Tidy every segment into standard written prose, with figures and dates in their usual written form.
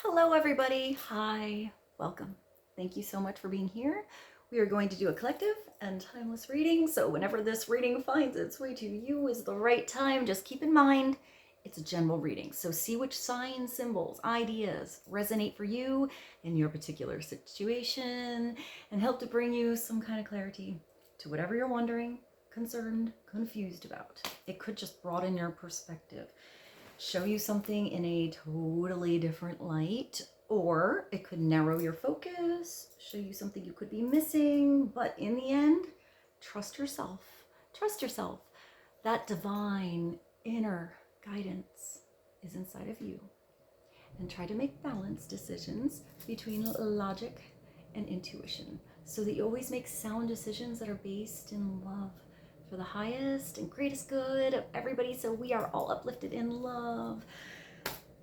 Hello, everybody. Hi, welcome. Thank you so much for being here. We are going to do a collective and timeless reading. So whenever this reading finds its way to you is the right time. Just keep in mind, it's a general reading. So see which signs, symbols, ideas resonate for you in your particular situation and help to bring you some kind of clarity to whatever you're wondering, concerned, confused about. It could just broaden your perspective, show you something in a totally different light, or it could narrow your focus, show you something you could be missing. But in the end, trust yourself. Trust yourself. That divine inner guidance is inside of you. And try to make balanced decisions between logic and intuition so that you always make sound decisions that are based in love for the highest and greatest good of everybody, so we are all uplifted in love.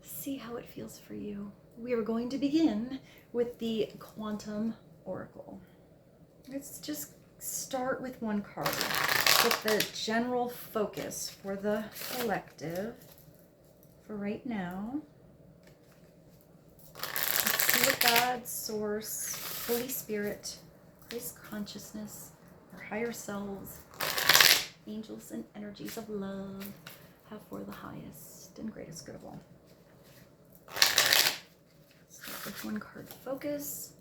See how it feels for you. We are going to begin with the Quantum Oracle. Let's just start with one card with the general focus for the collective for right now. Let's see what God, Source, Holy Spirit, Christ consciousness, our higher selves, angels and energies of love have for the highest and greatest good of all. Start with one card. Focus,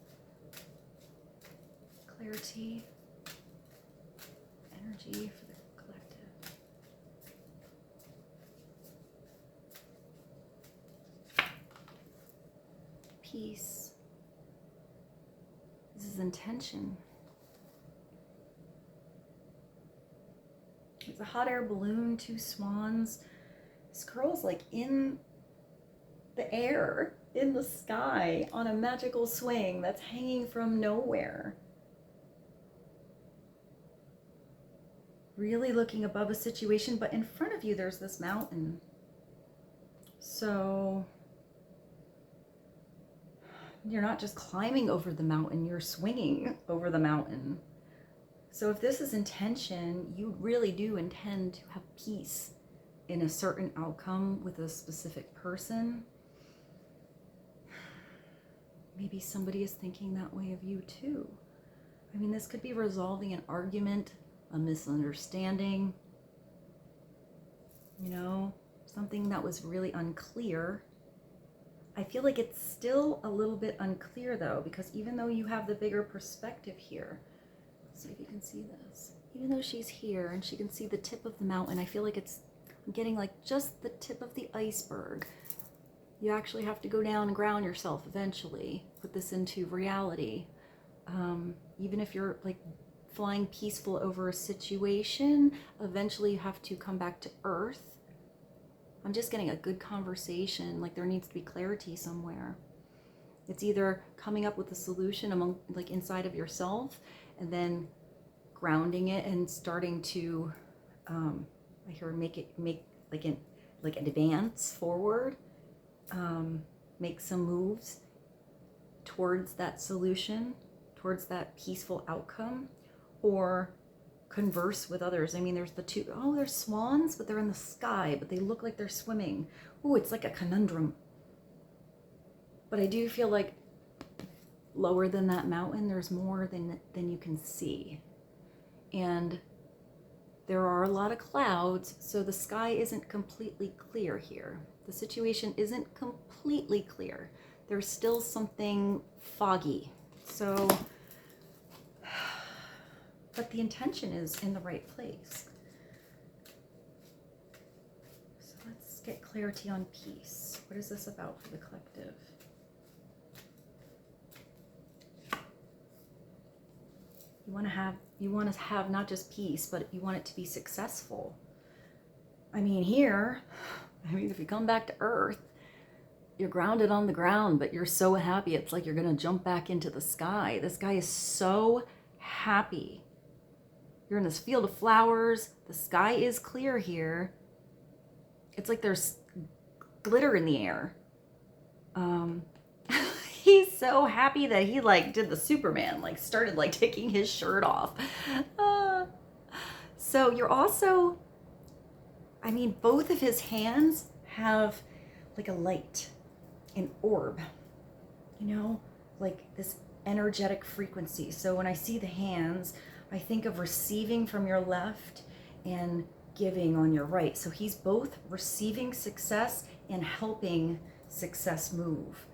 clarity, energy for the collective. Peace. This is intention. It's a hot air balloon, two swans. This girl's like in the air, in the sky, on a magical swing that's hanging from nowhere. Really looking above a situation, but in front of you there's this mountain. So you're not just climbing over the mountain, you're swinging over the mountain. So if this is intention, you really do intend to have peace in a certain outcome with a specific person. Maybe somebody is thinking that way of you too. I mean, this could be resolving an argument, a misunderstanding, something that was really unclear. I feel like it's still a little bit unclear though, because even though you have the bigger perspective here, see if you can see this. Even though she's here and she can see the tip of the mountain, I feel like I'm getting like just the tip of the iceberg. You actually have to go down and ground yourself eventually, put this into reality. Even if you're like flying peaceful over a situation, eventually you have to come back to earth. I'm just getting a good conversation, like there needs to be clarity somewhere. It's either coming up with a solution among like inside of yourself and then grounding it and starting to I hear make an advance forward, make some moves towards that solution, towards that peaceful outcome, or converse with others. I mean, there's the two, there's swans, but they're in the sky, but they look like they're swimming. Ooh, it's like a conundrum. But I do feel like lower than that mountain, there's more than you can see. And there are a lot of clouds, so the sky isn't completely clear here. The situation isn't completely clear. There's still something foggy. So, but the intention is in the right place. So let's get clarity on peace. What is this about for the collective? You want to have not just peace, but you want it to be successful. I mean, if you come back to earth, you're grounded on the ground, but you're so happy. It's like you're going to jump back into the sky. This guy is so happy. You're in this field of flowers. The sky is clear here. It's like there's glitter in the air. He's so happy that he did the Superman, started taking his shirt off. So you're also, both of his hands have like a light, an orb, you know, like this energetic frequency. So when I see the hands, I think of receiving from your left and giving on your right. So he's both receiving success and helping success move.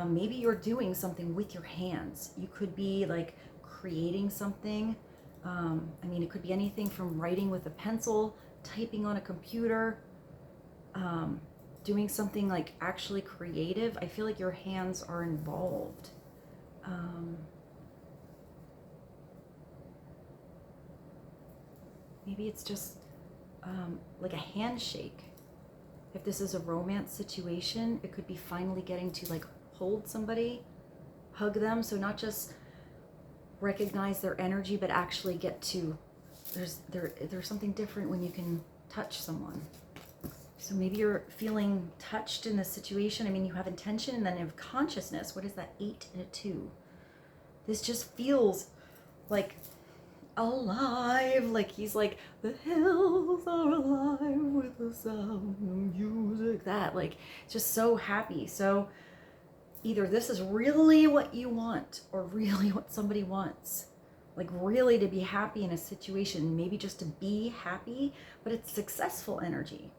Maybe you're doing something with your hands. You could be like creating something. I mean, it could be anything from writing with a pencil, typing on a computer, doing something like actually creative. I feel like your hands are involved. Maybe it's just like a handshake. If this is a romance situation, it could be finally getting to like hold somebody, hug them. So not just recognize their energy, but actually get to, there's something different when you can touch someone. So maybe you're feeling touched in this situation. I mean, you have intention and then you have consciousness. What is that? 8 and a 2. This just feels like alive. Like he's like, the hills are alive with the sound of music. That, like, just so happy. So either this is really what you want or really what somebody wants. Like really to be happy in a situation, maybe just to be happy, but it's successful energy.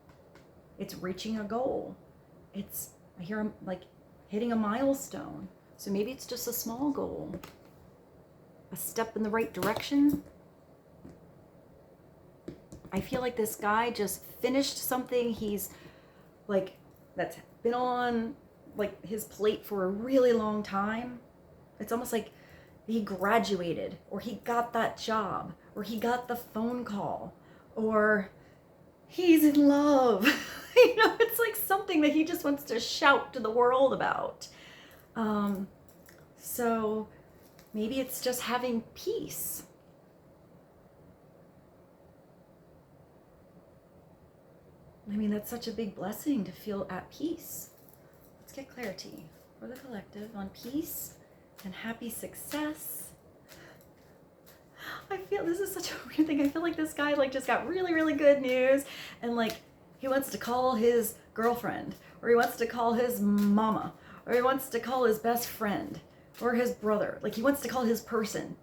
It's reaching a goal. It's, I hear him like hitting a milestone. So maybe it's just a small goal, a step in the right direction. I feel like this guy just finished something he's like, that's been on like his plate for a really long time. It's almost like he graduated, or he got that job, or he got the phone call, or he's in love. You know, it's like something that he just wants to shout to the world about. So maybe it's just having peace. I mean, that's such a big blessing to feel at peace. Let's get clarity for the collective on peace and happy success. I feel this is such a weird thing. I feel like this guy like just got really, really good news, and like he wants to call his girlfriend, or he wants to call his mama, or he wants to call his best friend or his brother. Like he wants to call his person.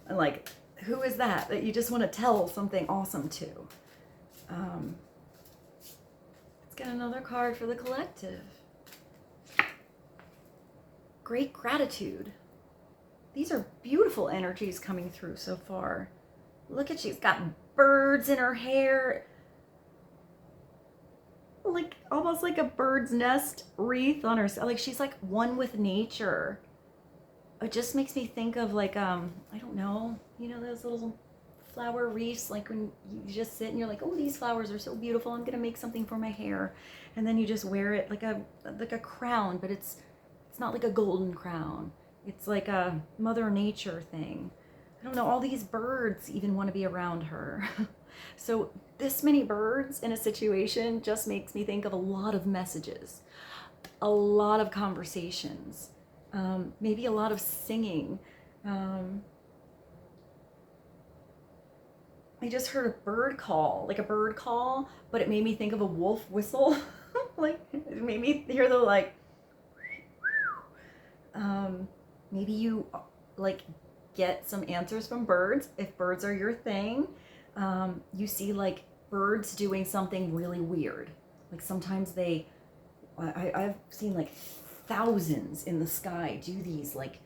And like, who is that you just want to tell something awesome to? Let's get another card for the collective. Great gratitude. These are beautiful energies coming through so far. Look at, she's got birds in her hair. Like almost like a bird's nest wreath on her. Like she's like one with nature. It just makes me think of like, I don't know, you know, those little flower wreaths, like when you just sit and you're like, oh, these flowers are so beautiful. I'm gonna make something for my hair. And then you just wear it like a crown, but it's not like a golden crown. It's like a Mother Nature thing. I don't know, all these birds even want to be around her. So this many birds in a situation just makes me think of a lot of messages, a lot of conversations, maybe a lot of singing. I just heard a bird call, like a bird call, but it made me think of a wolf whistle. Like it made me hear the like, maybe you like get some answers from birds. If birds are your thing, you see like birds doing something really weird. Like sometimes I've seen like thousands in the sky do these like,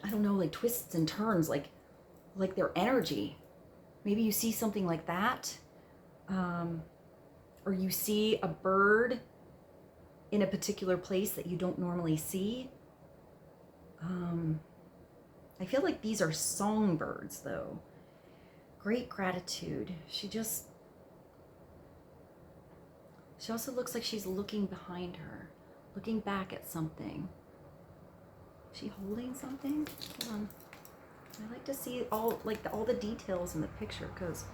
I don't know, like twists and turns, like their energy. Maybe you see something like that, or you see a bird in a particular place that you don't normally see. I feel like these are songbirds though. Great gratitude. She also looks like she's looking behind her, looking back at something. Is she holding something? Hold on. I like to see all the details in the picture because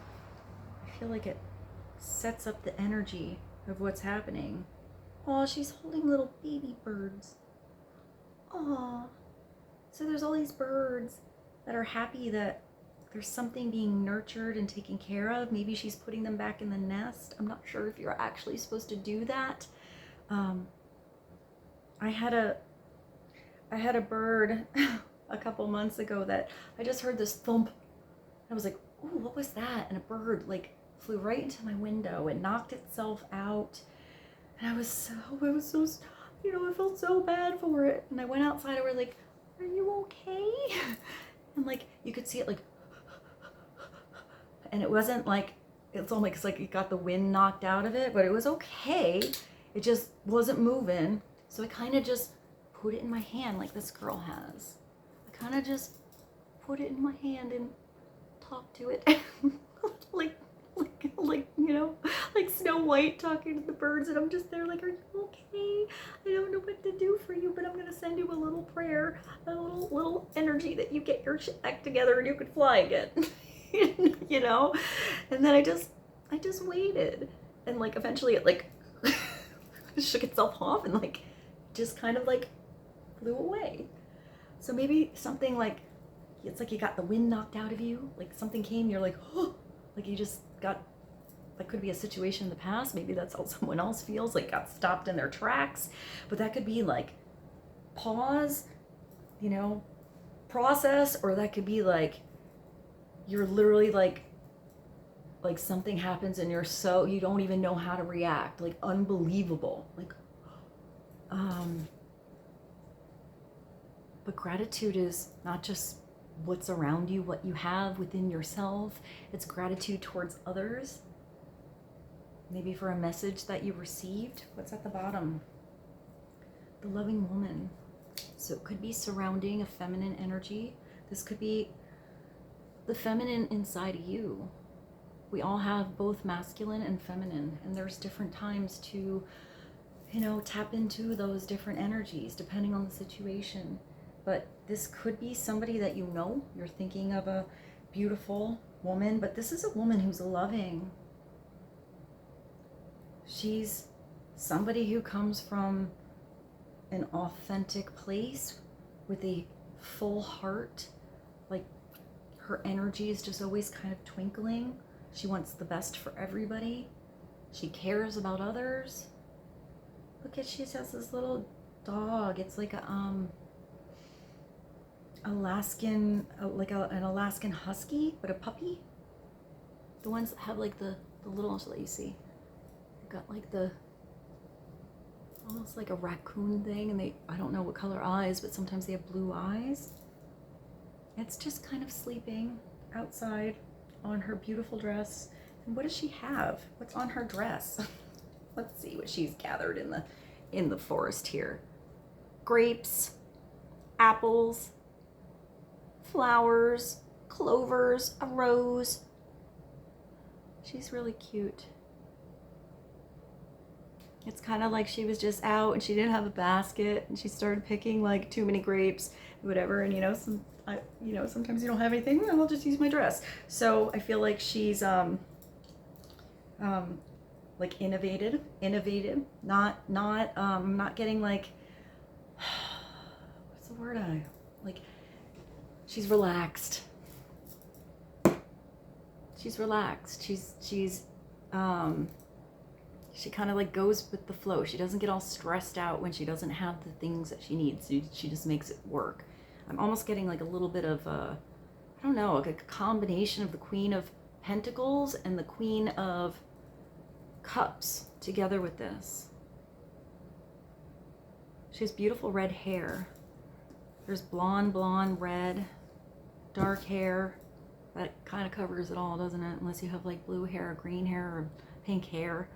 I feel like it sets up the energy of what's happening. Oh, she's holding little baby birds. Aw. So there's all these birds that are happy that there's something being nurtured and taken care of. Maybe she's putting them back in the nest. I'm not sure if you're actually supposed to do that. I I had a bird a couple months ago that I just heard this thump. I was like, "Ooh, what was that?" And a bird like flew right into my window and knocked itself out. And I was so, you know, I felt so bad for it. And I went outside and we're like, "Are you okay?" And like you could see it like, and it wasn't like, it's almost like it got the wind knocked out of it, but it was okay. It just wasn't moving. So I kind of just put it in my hand like this girl has. I kind of just put it in my hand and talked to it. like, you know, like Snow White talking to the birds, and I'm just there like, "Are you okay? I don't know what to do for you, but I'm gonna send you a little prayer, a little energy that you get your shit back together and you could fly again." You know? And then I just waited, and like eventually it like shook itself off and like just kind of like flew away. So maybe something like, it's like you got the wind knocked out of you, like something came, you're like, oh, like you just got, that could be a situation in the past, maybe that's how someone else feels, like got stopped in their tracks. But that could be like pause, you know, process, or that could be like you're literally like something happens and you're so, you don't even know how to react, like unbelievable, like but gratitude is not just what's around you, what you have within yourself. It's gratitude towards others. Maybe for a message that you received. What's at the bottom? The loving woman. So it could be surrounding a feminine energy. This could be the feminine inside of you. We all have both masculine and feminine, and there's different times to, you know, tap into those different energies depending on the situation. But this could be somebody that you know. You're thinking of a beautiful woman, but this is a woman who's loving. She's somebody who comes from an authentic place with a full heart. Like her energy is just always kind of twinkling. She wants the best for everybody. She cares about others. Look at, she has this little dog. It's like a Alaskan, like an Alaskan husky, but a puppy. The ones that have like the little, that you see. They've got like the, almost like a raccoon thing, and they, I don't know what color eyes, but sometimes they have blue eyes. It's just kind of sleeping outside on her beautiful dress. And what does she have? What's on her dress? Let's see what she's gathered in the forest here. Grapes, apples, flowers, clovers, a rose. She's really cute. It's kind of like she was just out and she didn't have a basket and she started picking like too many grapes, whatever. And you know, sometimes you don't have anything. Well, I'll just use my dress. So I feel like she's like innovative, not getting like, what's the word like, she's relaxed. She's relaxed. She kind of like goes with the flow. She doesn't get all stressed out when she doesn't have the things that she needs. She just makes it work. I'm almost getting like a little bit of I don't know, like a combination of the Queen of Pentacles and the Queen of Cups together with this. She has beautiful red hair. There's blonde, red, dark hair. That kind of covers it all, doesn't it? Unless you have like blue hair or green hair or pink hair.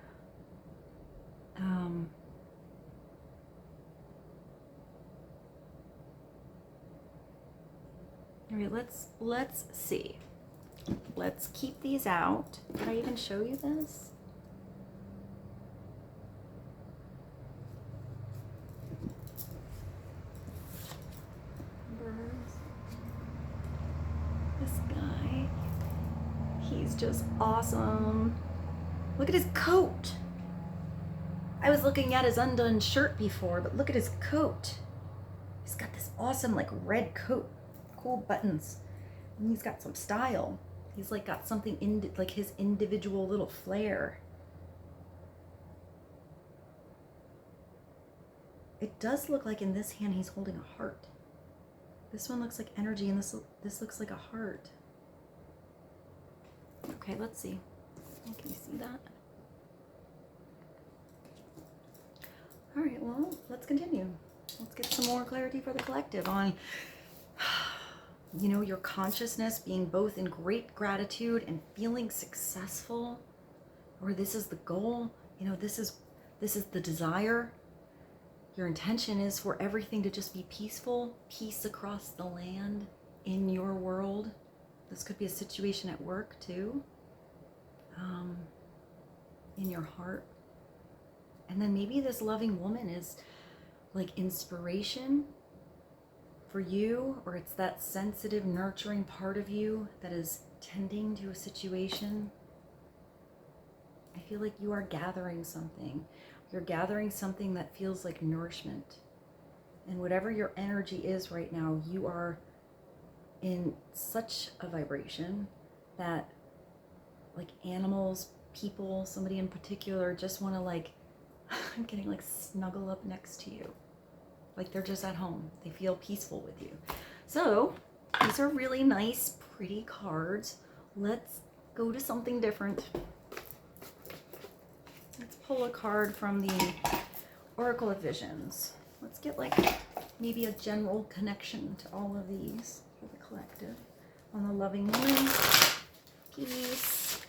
All right, let's see. Let's keep these out. Did I even show you this? Birds. This guy, he's just awesome. Look at his coat. I was looking at his undone shirt before, but look at his coat. He's got this awesome like red coat, cool buttons, and he's got some style. He's like got something in like his individual little flair. it does look like in this hand he's holding a heart. This one looks like energy, and this looks like a heart. Okay, let's see. Can you see that? All right, well, let's continue. Let's get some more clarity for the collective on, you know, your consciousness being both in great gratitude and feeling successful, or this is the goal. You know, this is the desire. Your intention is for everything to just be peaceful, peace across the land, in your world. This could be a situation at work too, in your heart. And then maybe this loving woman is like inspiration for you, or it's that sensitive, nurturing part of you that is tending to a situation. I feel like you are gathering something. You're gathering something that feels like nourishment. And whatever your energy is right now, you are in such a vibration that like animals, people, somebody in particular just want to like, I'm getting like snuggle up next to you. Like they're just at home. They feel peaceful with you. So these are really nice, pretty cards. Let's go to something different. Let's pull a card from the Oracle of Visions. Let's get like maybe a general connection to all of these for the collective. On the loving woman, peace,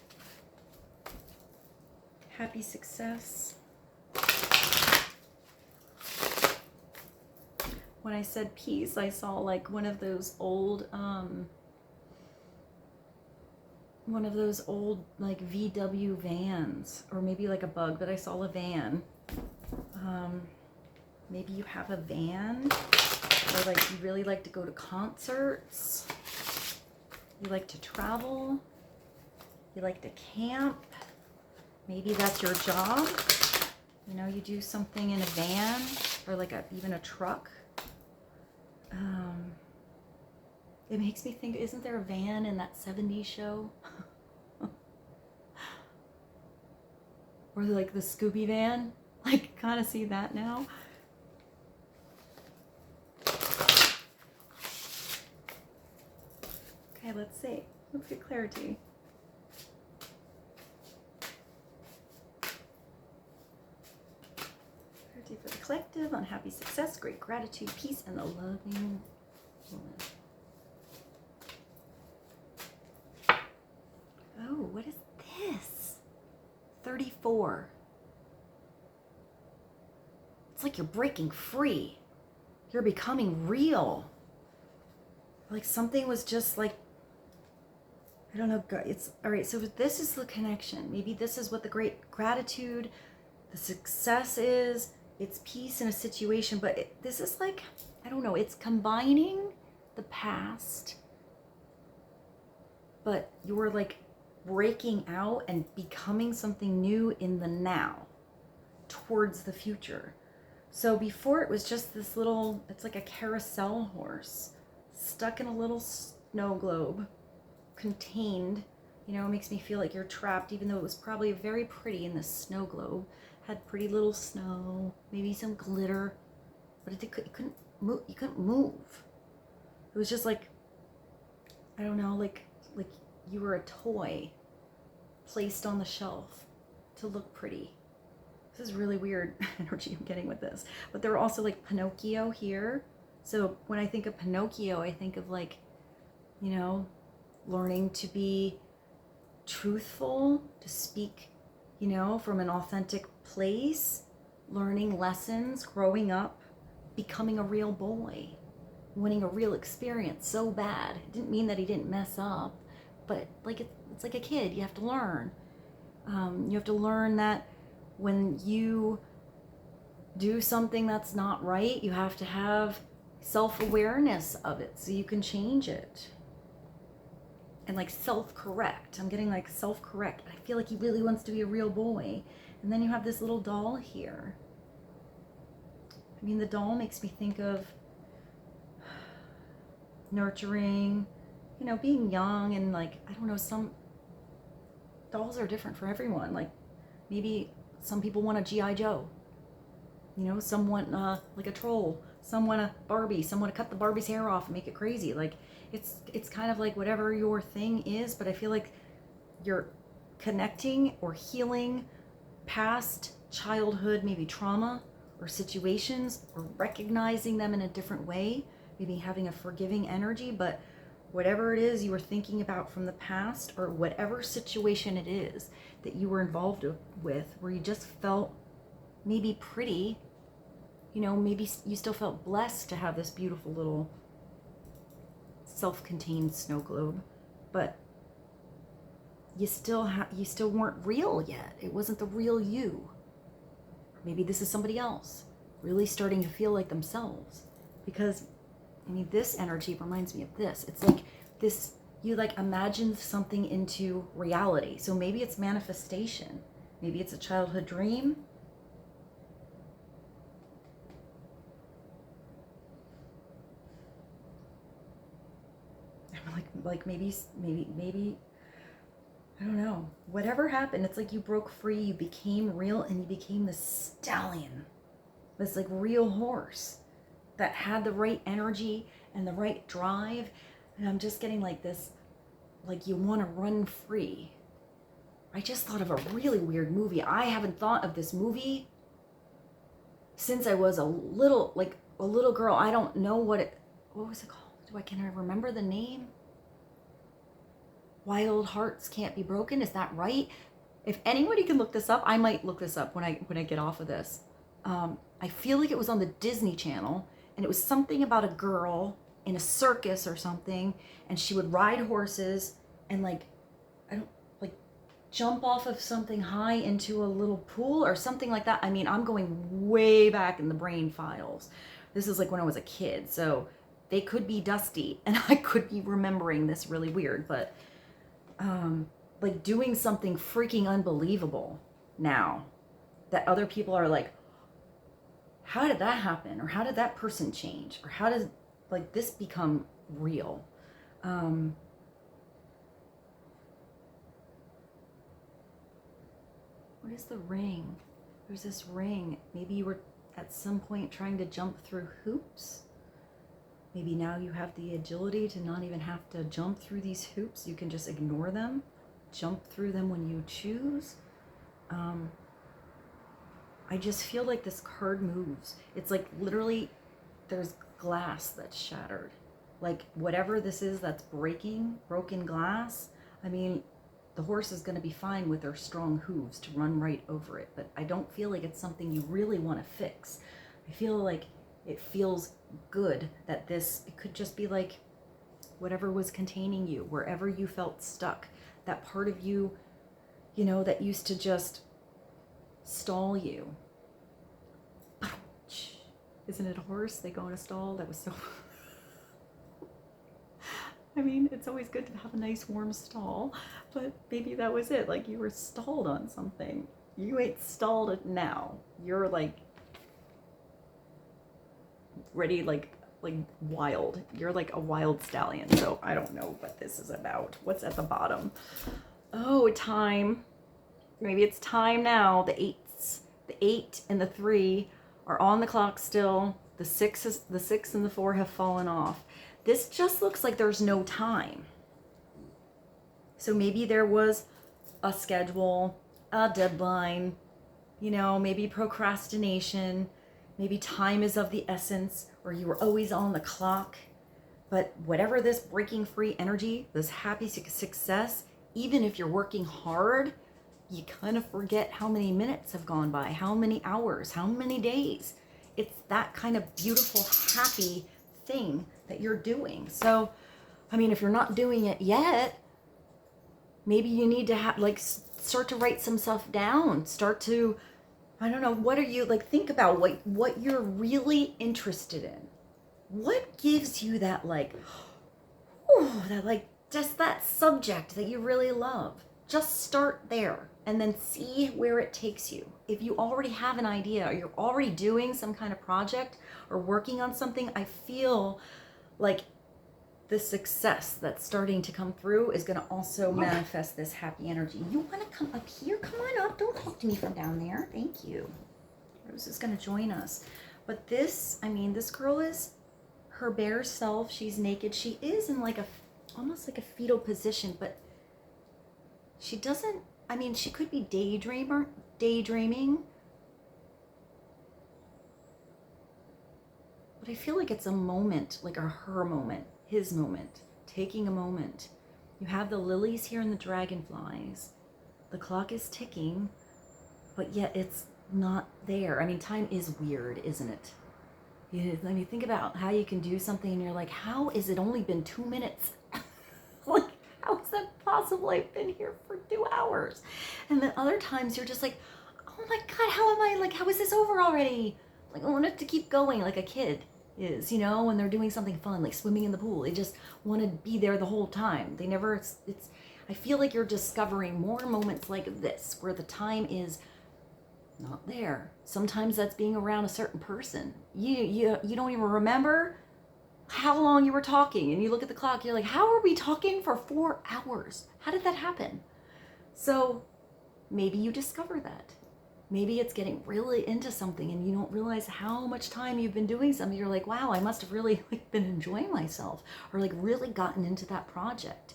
happy success. When I said peace, I saw like one of those old like VW vans, or maybe like a bug, but I saw a van. Maybe you have a van, or like you really like to go to concerts, you like to travel, you like to camp. Maybe that's your job. You know, you do something in a van, or like even a truck. It makes me think, isn't there a van in that 70s show? Or like the Scooby van? Like, kind of see that now. Okay, let's see. Let's get clarity. Clarity for the collective on happy success, great gratitude, peace, and the loving woman. Oh, what is this? 34. It's like you're breaking free. You're becoming real. Like something was just like, I don't know, it's, all right, so this is the connection. Maybe this is what the great gratitude, the success is. It's peace in a situation, but this is like, I don't know, it's combining the past, but you're like breaking out and becoming something new in the now towards the future. So before it was just this little, it's like a carousel horse stuck in a little snow globe, contained. You know, it makes me feel like you're trapped, even though it was probably very pretty in this snow globe. Had pretty little snow, maybe some glitter, but it couldn't move. You couldn't move. It was just like, I don't know, like you were a toy placed on the shelf to look pretty. This is really weird energy I'm getting with this. But there were also like Pinocchio here. So when I think of Pinocchio, I think of like, you know, learning to be truthful, to speak, you know, from an authentic place, learning lessons, growing up, becoming a real boy, winning a real experience so bad. It didn't mean that he didn't mess up, but like it's like a kid. You have to learn. You have to learn that when you do something that's not right, you have to have self-awareness of it so you can change it. And like self-correct. I'm getting like self-correct. I feel like he really wants to be a real boy. And then you have this little doll here. I mean, the doll makes me think of nurturing, you know, being young, and like, I don't know, some dolls are different for everyone. Like maybe some people want a G.I. Joe, You know, someone like a troll, someone a Barbie, someone to cut the Barbie's hair off and make it crazy. Like it's kind of like whatever your thing is, but I feel like you're connecting or healing past childhood, maybe trauma or situations, or recognizing them in a different way, maybe having a forgiving energy. But whatever it is you were thinking about from the past, or whatever situation it is that you were involved with, where you just felt maybe pretty, you know, maybe you still felt blessed to have this beautiful little self-contained snow globe, but you still weren't real yet. It wasn't the real you. Maybe this is somebody else really starting to feel like themselves, because I mean, this energy reminds me of this. It's like this, you like imagined something into reality. So maybe it's manifestation. Maybe it's a childhood dream. Like maybe, I don't know. Whatever happened, it's like you broke free, you became real, and you became this stallion. This like real horse that had the right energy and the right drive. And I'm just getting like this, like you want to run free. I just thought of a really weird movie. I haven't thought of this movie since I was a little girl. I don't know what was it called? Can I remember the name? Wild Hearts Can't Be Broken. Is that right? If anybody can look this up, I might look this up when I get off of this. I feel like it was on the Disney Channel, and it was something about a girl in a circus or something, and she would ride horses and jump off of something high into a little pool or something like that. I mean, I'm going way back in the brain files. This is like when I was a kid, so they could be dusty and I could be remembering this really weird, but like doing something freaking unbelievable now that other people are like, how did that happen? Or how did that person change? Or how does like this become real? What is the ring? There's this ring. Maybe you were at some point trying to jump through hoops. Maybe now you have the agility to not even have to jump through these hoops. You can just ignore them, jump through them when you choose. I just feel like this card moves. It's like literally there's glass that's shattered. Like whatever this is that's broken glass. I mean, the horse is going to be fine with their strong hooves to run right over it, but I don't feel like it's something you really want to fix. I feel like it feels good that it could just be like whatever was containing you, wherever you felt stuck, that part of you, you know, that used to just stall you. Isn't it a horse? They go in a stall. That was so... I mean, it's always good to have a nice warm stall, but maybe that was it. Like you were stalled on something. You ain't stalled it now. You're like ready, like wild. You're like a wild stallion. So I don't know what this is about. What's at the bottom? Oh, time. Maybe it's time now. The 8 and the 3 are on the clock still. The 6 and the 4 have fallen off. This just looks like there's no time. So maybe there was a schedule, a deadline, you know, maybe procrastination, maybe time is of the essence, or you were always on the clock. But whatever this breaking free energy, this happy success, even if you're working hard, you kind of forget how many minutes have gone by, how many hours, how many days. It's that kind of beautiful, happy thing that you're doing. So, I mean, if you're not doing it yet, maybe you need to start to write some stuff down. Start to, I don't know, what are you, think about what you're really interested in. What gives you that, just that subject that you really love? Just start there and then see where it takes you. If you already have an idea or you're already doing some kind of project or working on something, I feel like the success that's starting to come through is going to also manifest this happy energy. You want to come up here? Come on up. Don't talk to me from down there. Thank you. Rose is going to join us. But this, I mean, this girl is her bare self. She's naked. She is in like a, almost like a fetal position, but she doesn't, I mean, she could be daydreaming. But I feel like it's a moment, like a her moment, his moment, taking a moment. You have the lilies here and the dragonflies. The clock is ticking, but yet it's not there. I mean, time is weird, isn't it? I mean, think about how you can do something and you're like, how is it only been 2 minutes? Like, how is that possible? I've been here for 2 hours. And then other times you're just like, oh my God, how am I, like, how is this over already? Like, I want it to keep going like a kid is, you know, when they're doing something fun, like swimming in the pool. They just want to be there the whole time. They never, I feel like you're discovering more moments like this where the time is not there. Sometimes that's being around a certain person. You don't even remember how long you were talking, and you look at the clock, you're like, how are we talking for 4 hours? How did that happen? So maybe you discover that. Maybe it's getting really into something and you don't realize how much time you've been doing something. You're like, wow, I must have really been enjoying myself, or like really gotten into that project.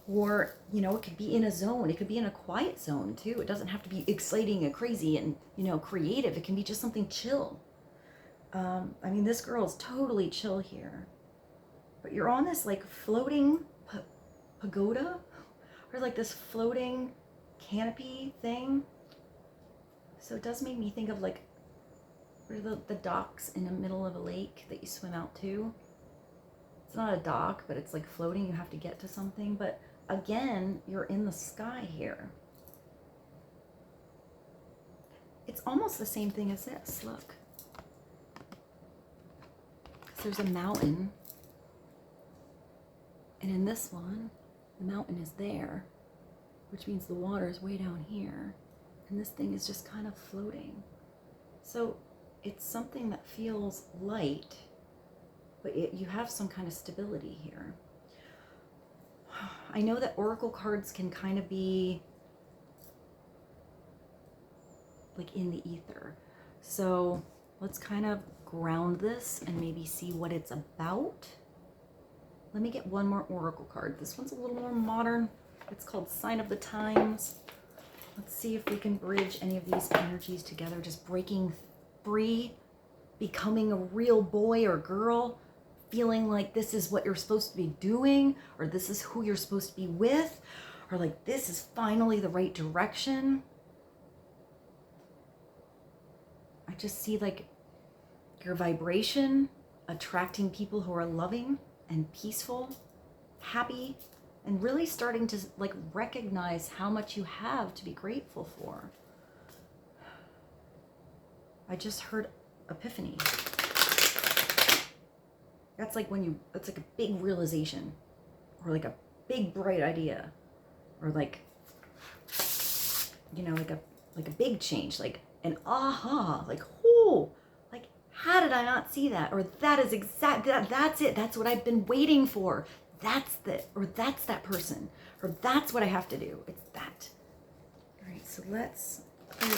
Or, you know, it could be in a zone. It could be in a quiet zone too. It doesn't have to be exciting and crazy and, you know, creative. It can be just something chill. I mean, this girl is totally chill here. But you're on this like floating pagoda, or like this floating canopy thing. So it does make me think of like, what are the docks in the middle of a lake that you swim out to? It's not a dock, but it's like floating. You have to get to something. But again, you're in the sky here. It's almost the same thing as this. Look. Because there's a mountain. And in this one, the mountain is there, which means the water is way down here. And this thing is just kind of floating. So it's something that feels light, but you have some kind of stability here. I know that oracle cards can kind of be like in the ether. So let's kind of ground this and maybe see what it's about. Let me get one more oracle card. This one's a little more modern. It's called Sign of the Times. Let's see if we can bridge any of these energies together, just breaking free, becoming a real boy or girl, feeling like this is what you're supposed to be doing, or this is who you're supposed to be with, or like this is finally the right direction. I just see like your vibration attracting people who are loving and peaceful, happy, and really starting to like recognize how much you have to be grateful for. I just heard epiphany. That's like when it's like a big realization, or like a big bright idea, or like, you know, like a big change, like an aha, like, whoo, like, how did I not see that? Or that is that's it. That's what I've been waiting for. That's or that's that person, or that's what I have to do. It's that. All right, so let's clear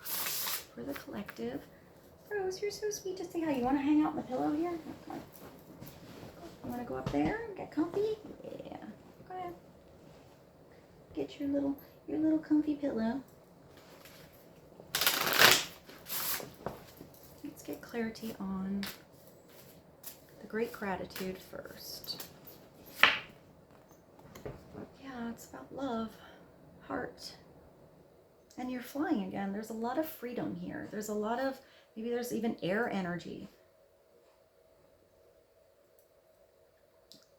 for the collective. Rose, you're so sweet to say hi. You want to hang out on the pillow here? Come on. You want to go up there and get comfy? Yeah. Go ahead. Get your little comfy pillow. Let's get clarity on the great gratitude first. Yeah, it's about love, heart. And you're flying again. There's a lot of freedom here. There's a lot of, maybe there's even air energy.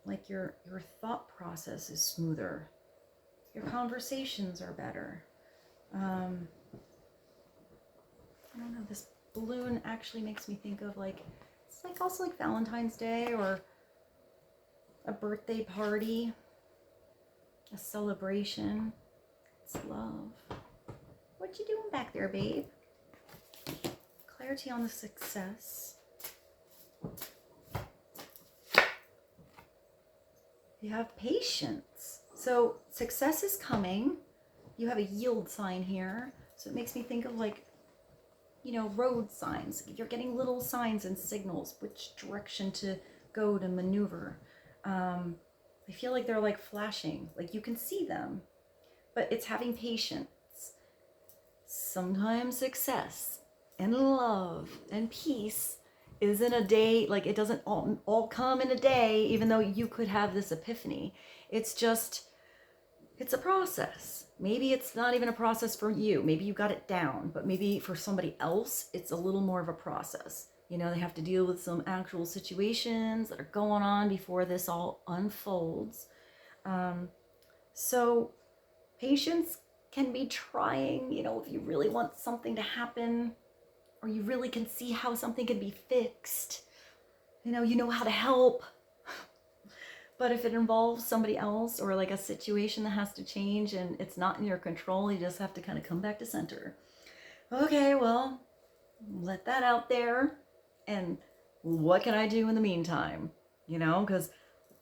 Like your thought process is smoother. Your conversations are better. I don't know, this balloon actually makes me think of like, it's like also like Valentine's Day or a birthday party, a celebration. It's love. What you doing back there, babe? Clarity on the success. You have patience. So success is coming. You have a yield sign here. So it makes me think of like you know, road signs. You're getting little signs and signals, which direction to go to maneuver. I feel like they're like flashing, like you can see them, but it's having patience. Sometimes success and love and peace isn't a day, like it doesn't all come in a day, even though you could have this epiphany. It's just, it's a process. Maybe it's not even a process for you. Maybe you got it down, but maybe for somebody else, it's a little more of a process. You know, they have to deal with some actual situations that are going on before this all unfolds. So patience can be trying, you know, if you really want something to happen, or you really can see how something can be fixed. You know how to help. But if it involves somebody else or like a situation that has to change and it's not in your control, you just have to kind of come back to center. Okay, well, let that out there. And what can I do in the meantime? You know, because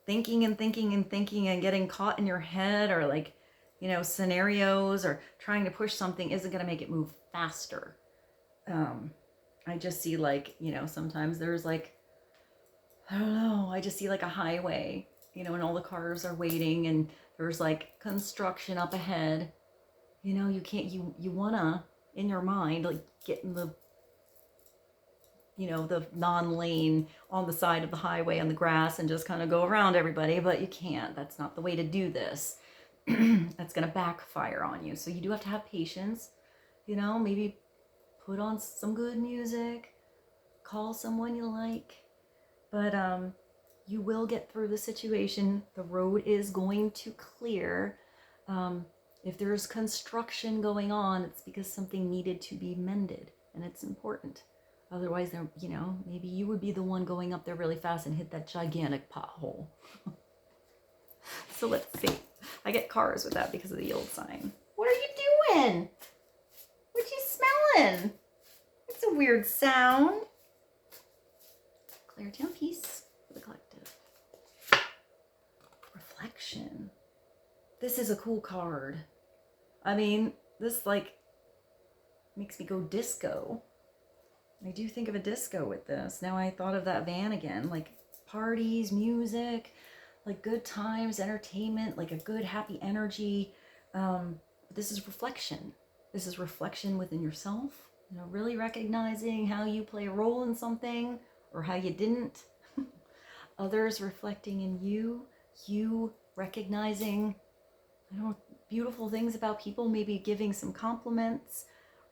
thinking and thinking and thinking and getting caught in your head, or like, you know, scenarios or trying to push something isn't going to make it move faster. I just see like, you know, sometimes there's like, I don't know, I just see like a highway, you know, and all the cars are waiting and there's like construction up ahead. You know, you can't, you wanna, in your mind, like get in the, you know, the non-lane on the side of the highway on the grass and just kind of go around everybody, but you can't. That's not the way to do this. That's gonna backfire on you. So you do have to have patience, you know, maybe put on some good music, call someone you like, but you will get through the situation. The road is going to clear. If there's construction going on, it's because something needed to be mended, and it's important. Otherwise, you know, maybe you would be the one going up there really fast and hit that gigantic pothole. So let's see. I get cars with that because of the yield sign. What are you doing? What you smelling? It's a weird sound. Clarity on peace for the collective. Reflection. This is a cool card. I mean, this like makes me go disco. I do think of a disco with this. Now I thought of that van again, like parties, music, like good times, entertainment, like a good happy energy. This is reflection. This is reflection within yourself. You know, really recognizing how you play a role in something or how you didn't. Others reflecting in you. You recognizing, I don't know, beautiful things about people, maybe giving some compliments,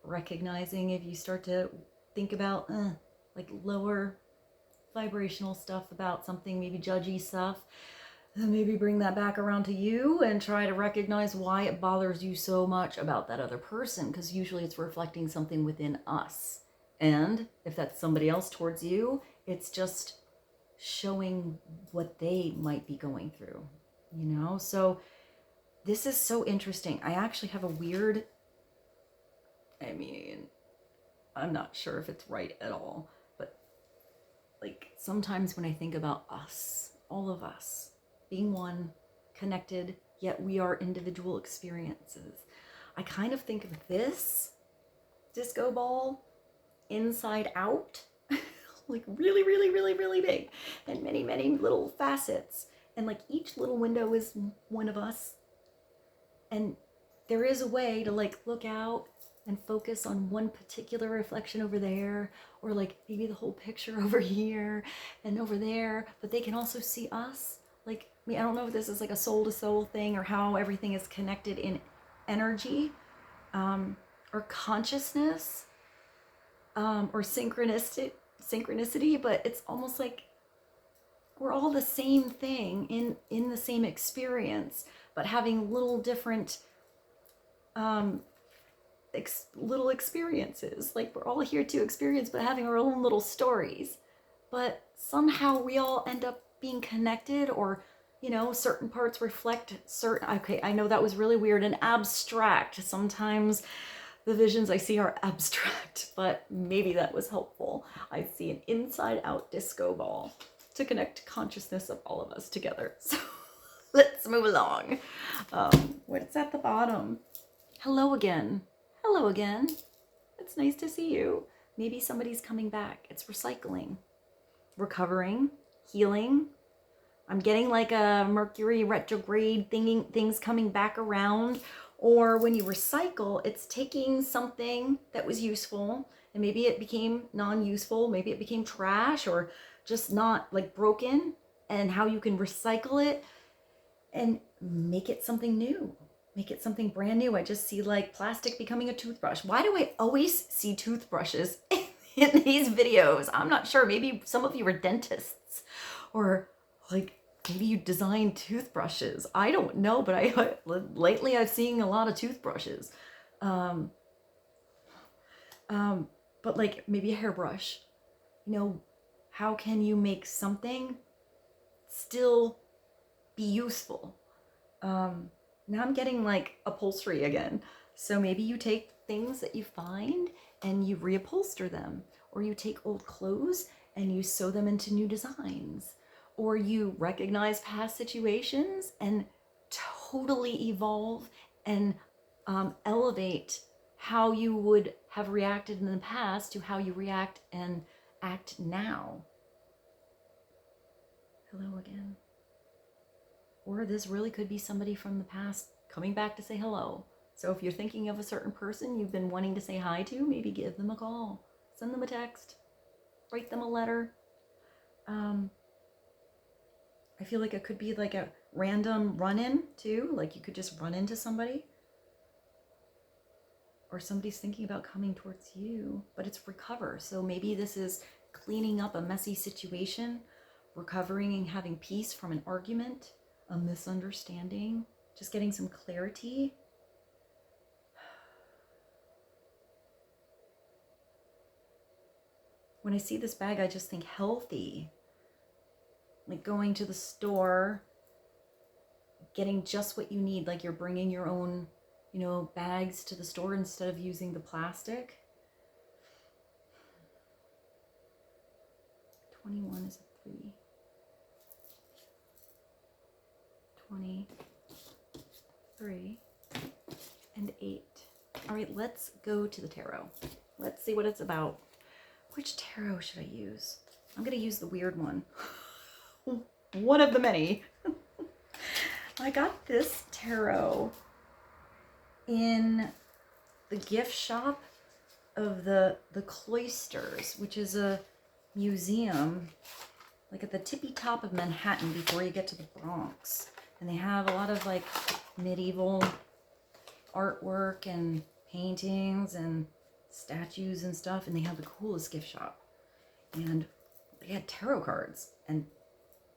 recognizing if you start to think about like lower vibrational stuff about something, maybe judgy stuff, then maybe bring that back around to you and try to recognize why it bothers you so much about that other person, because usually it's reflecting something within us. And if that's somebody else towards you, it's just showing what they might be going through, you know? So this is so interesting. I actually have a weird, I mean, I'm not sure if it's right at all, but like sometimes when I think about us, all of us being one, connected, yet we are individual experiences, I kind of think of this disco ball inside out, like really, really, really, really big, and many, many little facets. And like each little window is one of us. And there is a way to like look out and focus on one particular reflection over there, or like maybe the whole picture over here and over there, but they can also see us. Like, I mean, I don't know if this is like a soul to soul thing or how everything is connected in energy, or consciousness, or synchronicity, but it's almost like we're all the same thing in the same experience, but having little different little experiences. Like we're all here to experience, but having our own little stories. But somehow we all end up being connected, or, you know, certain parts reflect certain, okay, I know that was really weird and abstract. Sometimes the visions I see are abstract, but maybe that was helpful. I see an inside out disco ball to connect consciousness of all of us together. So let's move along. What's at the bottom? Hello again. Hello again. It's nice to see you. maybe somebody's coming back. It's recycling, recovering, healing. I'm getting like a Mercury retrograde things coming back around. Or when you recycle, it's taking something that was useful and maybe it became non-useful, maybe it became trash or just not like broken, and how you can recycle it and make it something new, make it something brand new. I just see like plastic becoming a toothbrush. Why do I always see toothbrushes in these videos? I'm not sure. Maybe some of you are dentists, or like maybe you design toothbrushes. I don't know, but lately I've seen a lot of toothbrushes. But like maybe a hairbrush. You know, how can you make something still be useful? Now I'm getting like upholstery again. So maybe you take things that you find and you reupholster them, or you take old clothes and you sew them into new designs, or you recognize past situations and totally evolve and elevate how you would have reacted in the past to how you react and act now. Hello again. Or this really could be somebody from the past coming back to say hello. So if you're thinking of a certain person you've been wanting to say hi to, maybe give them a call, send them a text, write them a letter. I feel like it could be like a random run-in too. Like you could just run into somebody, or somebody's thinking about coming towards you, but it's recover. So maybe this is cleaning up a messy situation, recovering and having peace from an argument, a misunderstanding, just getting some clarity. When I see this bag, I just think healthy. Like going to the store, getting just what you need, like you're bringing your own, you know, bags to the store instead of using the plastic. 21 is a 3. 23 and 8. All right, let's go to the tarot. Let's see what it's about. Which tarot should I use? I'm gonna use the weird one. One of the many. I got this tarot in the gift shop of the Cloisters, which is a museum like at the tippy top of Manhattan before you get to the Bronx. And they have a lot of like medieval artwork and paintings and statues and stuff, and they have the coolest gift shop. And they had tarot cards, and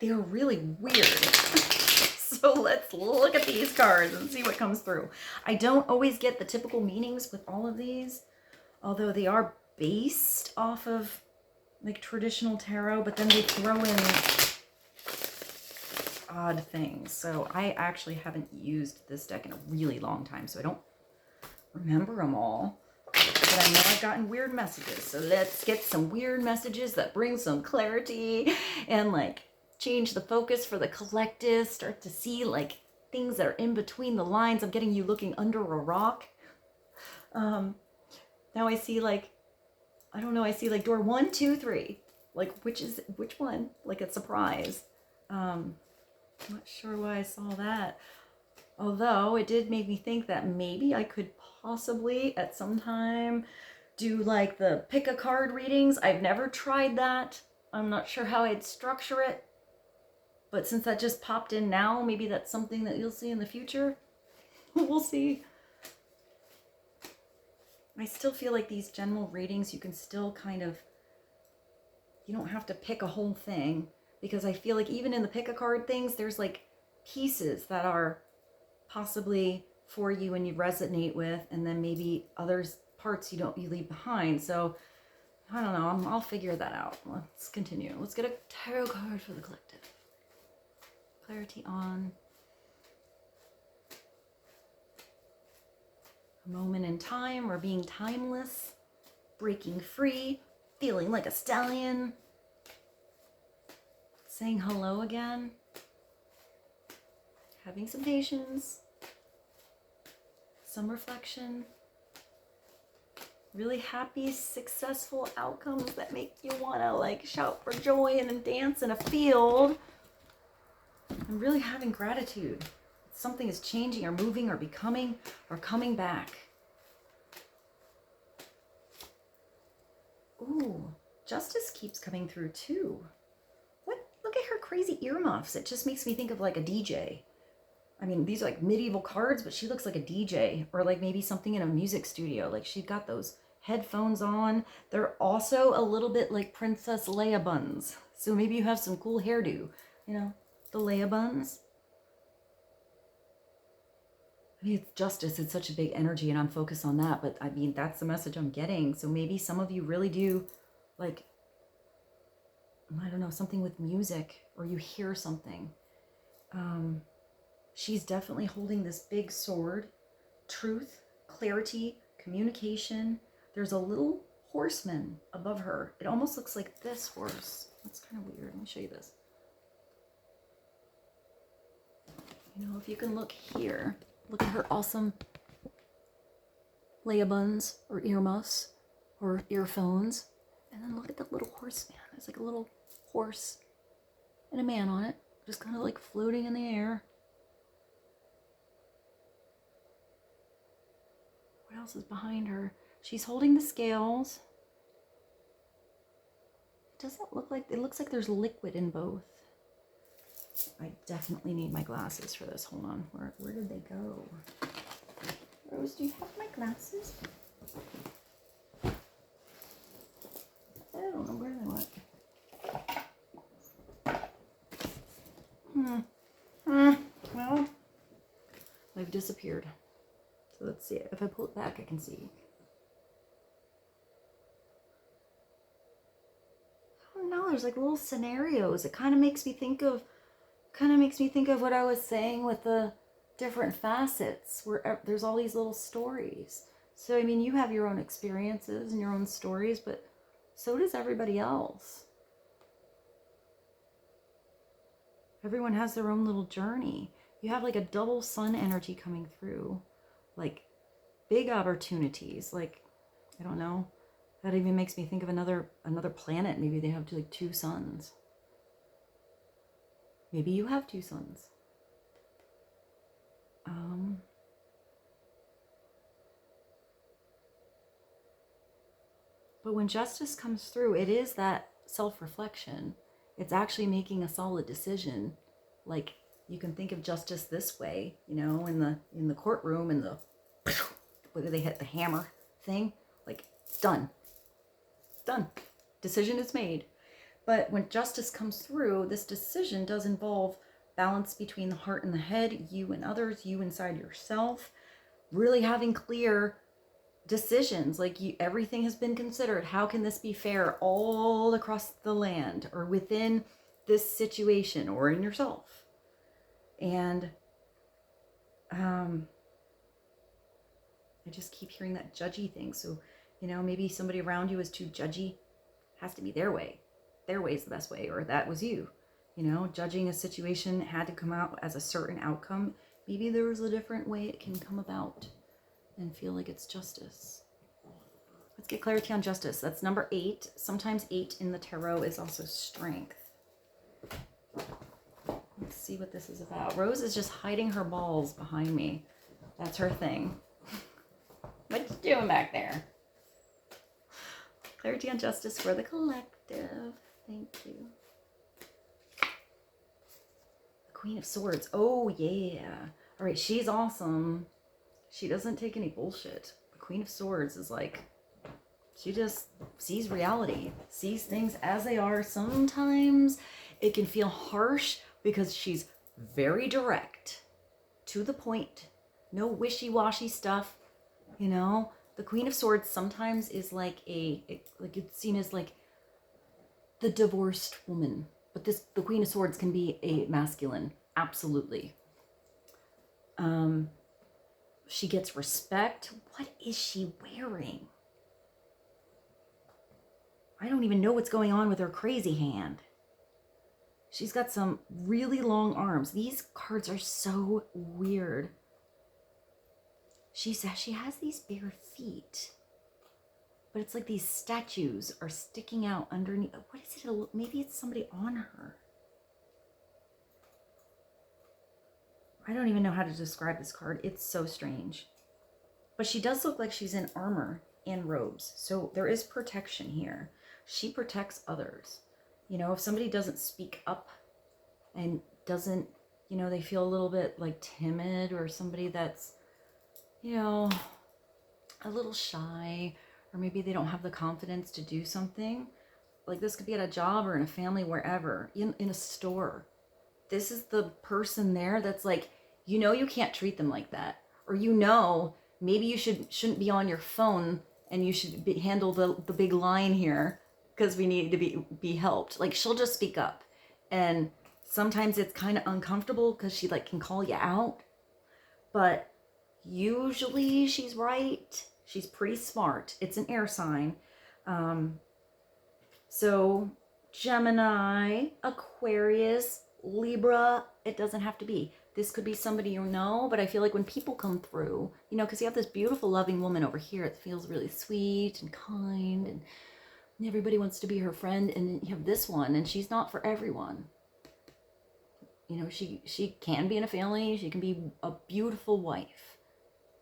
they're really weird. So let's look at these cards and see what comes through. I don't always get the typical meanings with all of these, although they are based off of like traditional tarot, but then they throw in odd things. So I actually haven't used this deck in a really long time, so I don't remember them all. But I know I've gotten weird messages. So let's get some weird messages that bring some clarity and like change the focus for the collective. Start to see like things that are in between the lines. I'm getting you looking under a rock. Now I see like, I don't know, I see like door 1, 2, 3. Like which one? Like a surprise. I'm not sure why I saw that. Although it did make me think that maybe I could possibly at some time do like the pick a card readings. I've never tried that. I'm not sure how I'd structure it. But since that just popped in now, maybe that's something that you'll see in the future. We'll see. I still feel like these general readings, you can still kind of, you don't have to pick a whole thing, because I feel like even in the pick a card things, there's like pieces that are possibly for you and you resonate with, and then maybe others parts you leave behind. So I don't know, I'll figure that out. Let's continue. Let's get a tarot card for the collective. Clarity on a moment in time, or being timeless, breaking free, feeling like a stallion, saying hello again, having some patience, some reflection, Really happy, successful outcomes that make you want to like shout for joy and then dance in a field. I'm really having gratitude. Something is changing or moving or becoming or coming back. Ooh, justice keeps coming through too. What? Look at her crazy earmuffs. It just makes me think of like a DJ. I mean, these are like medieval cards, but she looks like a DJ or like maybe something in a music studio. Like she got those headphones on. They're also a little bit like Princess Leia buns. So maybe you have some cool hairdo, you know, the Leia buns. I mean, it's justice. It's such a big energy and I'm focused on that. But I mean, that's the message I'm getting. So maybe some of you really do like, I don't know, something with music or you hear something. She's definitely holding this big sword. Truth, clarity, communication. There's a little horseman above her. It almost looks like this horse. That's kind of weird. Let me show you this. You know, if you can look here, look at her awesome Leia buns or earmuffs or earphones. And then look at the little horseman. There's like a little horse and a man on it, just kind of like floating in the air. What else is behind her? She's holding the scales. It doesn't look like, it looks like there's liquid in both. I definitely need my glasses for this. Hold on. Where did they go? Rose, do you have my glasses? I don't know where they went. Well, they've disappeared. So let's see. If I pull it back, I can see. I don't know. There's like little scenarios. It kind of makes me think of what I was saying with the different facets where there's all these little stories. So, I mean, you have your own experiences and your own stories, but so does everybody else. Everyone has their own little journey. You have like a double sun energy coming through, like big opportunities. Like, I don't know. That even makes me think of another planet. Maybe they have like two suns. Maybe you have two suns. But when justice comes through, it is that self-reflection. It's actually making a solid decision. Like, you can think of justice this way, you know, in the courtroom and whether they hit the hammer thing, like, it's done. It's done. Decision is made. But when justice comes through, this decision does involve balance between the heart and the head, you and others, you inside yourself, really having clear decisions. Like, everything has been considered. How can this be fair all across the land or within this situation or in yourself? And I just keep hearing that judgy thing. So, you know, maybe somebody around you is too judgy. Has to be their way. Their way is the best way, or that was you. You know, judging a situation had to come out as a certain outcome. Maybe there was a different way it can come about and feel like it's justice. Let's get clarity on justice. That's number 8. Sometimes 8 in the tarot is also strength. Let's see what this is about. Rose is just hiding her balls behind me. That's her thing. What you doing back there? Clarity on justice for the collective. Thank you. The Queen of Swords. Oh, yeah. All right, she's awesome. She doesn't take any bullshit. The Queen of Swords is like, she just sees reality, sees things as they are. Sometimes it can feel harsh because she's very direct, to the point, no wishy-washy stuff, you know? The Queen of Swords sometimes is like like it's seen as like the divorced woman, but the Queen of Swords can be a masculine, absolutely. She gets respect. What is she wearing? I don't even know what's going on with her crazy hand. She's got some really long arms. These cards are so weird. She says she has these bare feet. But it's like these statues are sticking out underneath. What is it? Maybe it's somebody on her. I don't even know how to describe this card. It's so strange. But she does look like she's in armor and robes. So there is protection here. She protects others. You know, if somebody doesn't speak up and doesn't, you know, they feel a little bit like timid, or somebody that's, you know, a little shy, or maybe they don't have the confidence to do something. Like this could be at a job or in a family, wherever, in a store. This is the person there that's like, you know, you can't treat them like that. Or, you know, maybe you shouldn't be on your phone, and you should handle the big line here because we need to be helped. Like, she'll just speak up. And sometimes it's kind of uncomfortable because she like can call you out. But usually she's right. She's pretty smart. It's an air sign. So Gemini, Aquarius, Libra, it doesn't have to be. This could be somebody you know, but I feel like when people come through, you know, because you have this beautiful, loving woman over here, it feels really sweet and kind, and everybody wants to be her friend, and you have this one, and she's not for everyone. You know, she can be in a family, she can be a beautiful wife,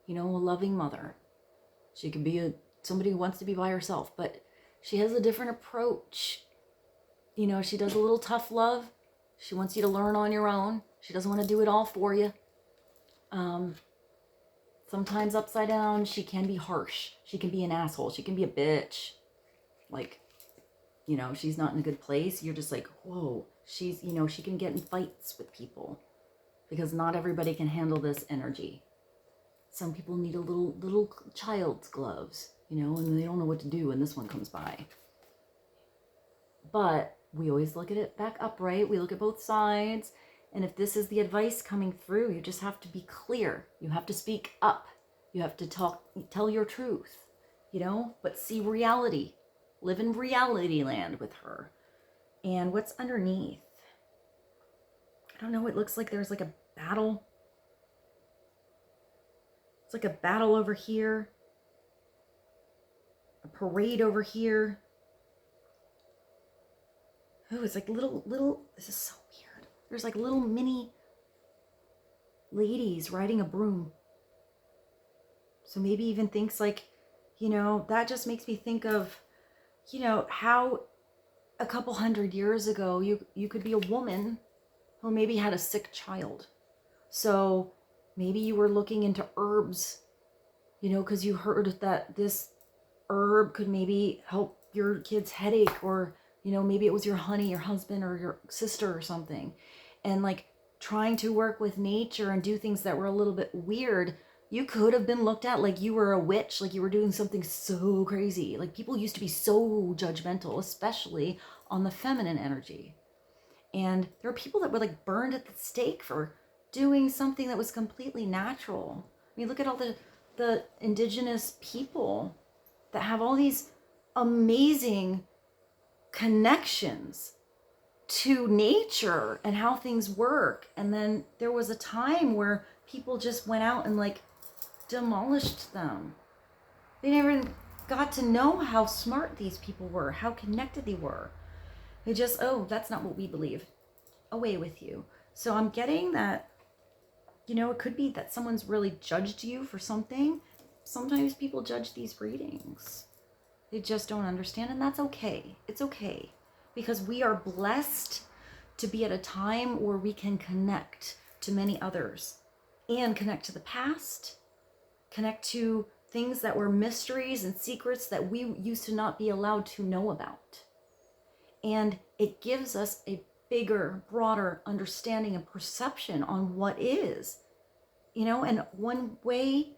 you know, a loving mother. She could be somebody who wants to be by herself, but she has a different approach. You know, she does a little tough love. She wants you to learn on your own. She doesn't want to do it all for you. Sometimes upside down, she can be harsh. She can be an asshole. She can be a bitch. Like, you know, she's not in a good place. You're just like, whoa. She's, you know, she can get in fights with people because not everybody can handle this energy. Some people need a little child's gloves, you know, and they don't know what to do when this one comes by. But we always look at it back upright. We look at both sides. And if this is the advice coming through, you just have to be clear. You have to speak up. You have to tell your truth, you know, but see reality. Live in reality land with her. And what's underneath? I don't know. It looks like there's like a battle. It's like a battle over here. A parade over here. Oh, it's like little, this is so weird. There's like little mini ladies riding a broom. So maybe even thinks like, you know, that just makes me think of, you know, how a couple hundred years ago, you could be a woman who maybe had a sick child. So maybe you were looking into herbs, you know, because you heard that this herb could maybe help your kid's headache, or, you know, maybe it was your honey, your husband, or your sister or something. And like trying to work with nature and do things that were a little bit weird, you could have been looked at like you were a witch, like you were doing something so crazy. Like people used to be so judgmental, especially on the feminine energy. And there were people that were like burned at the stake for doing something that was completely natural. I mean, look at all the indigenous people that have all these amazing connections to nature and how things work. And then there was a time where people just went out and like demolished them. They never got to know how smart these people were, how connected they were. They just, oh, that's not what we believe. Away with you. So I'm getting that, you know, it could be that someone's really judged you for something. Sometimes people judge these readings. They just don't understand, and that's okay. It's okay. Because we are blessed to be at a time where we can connect to many others and connect to the past, connect to things that were mysteries and secrets that we used to not be allowed to know about. And it gives us a bigger, broader understanding and perception on what is, you know, and one way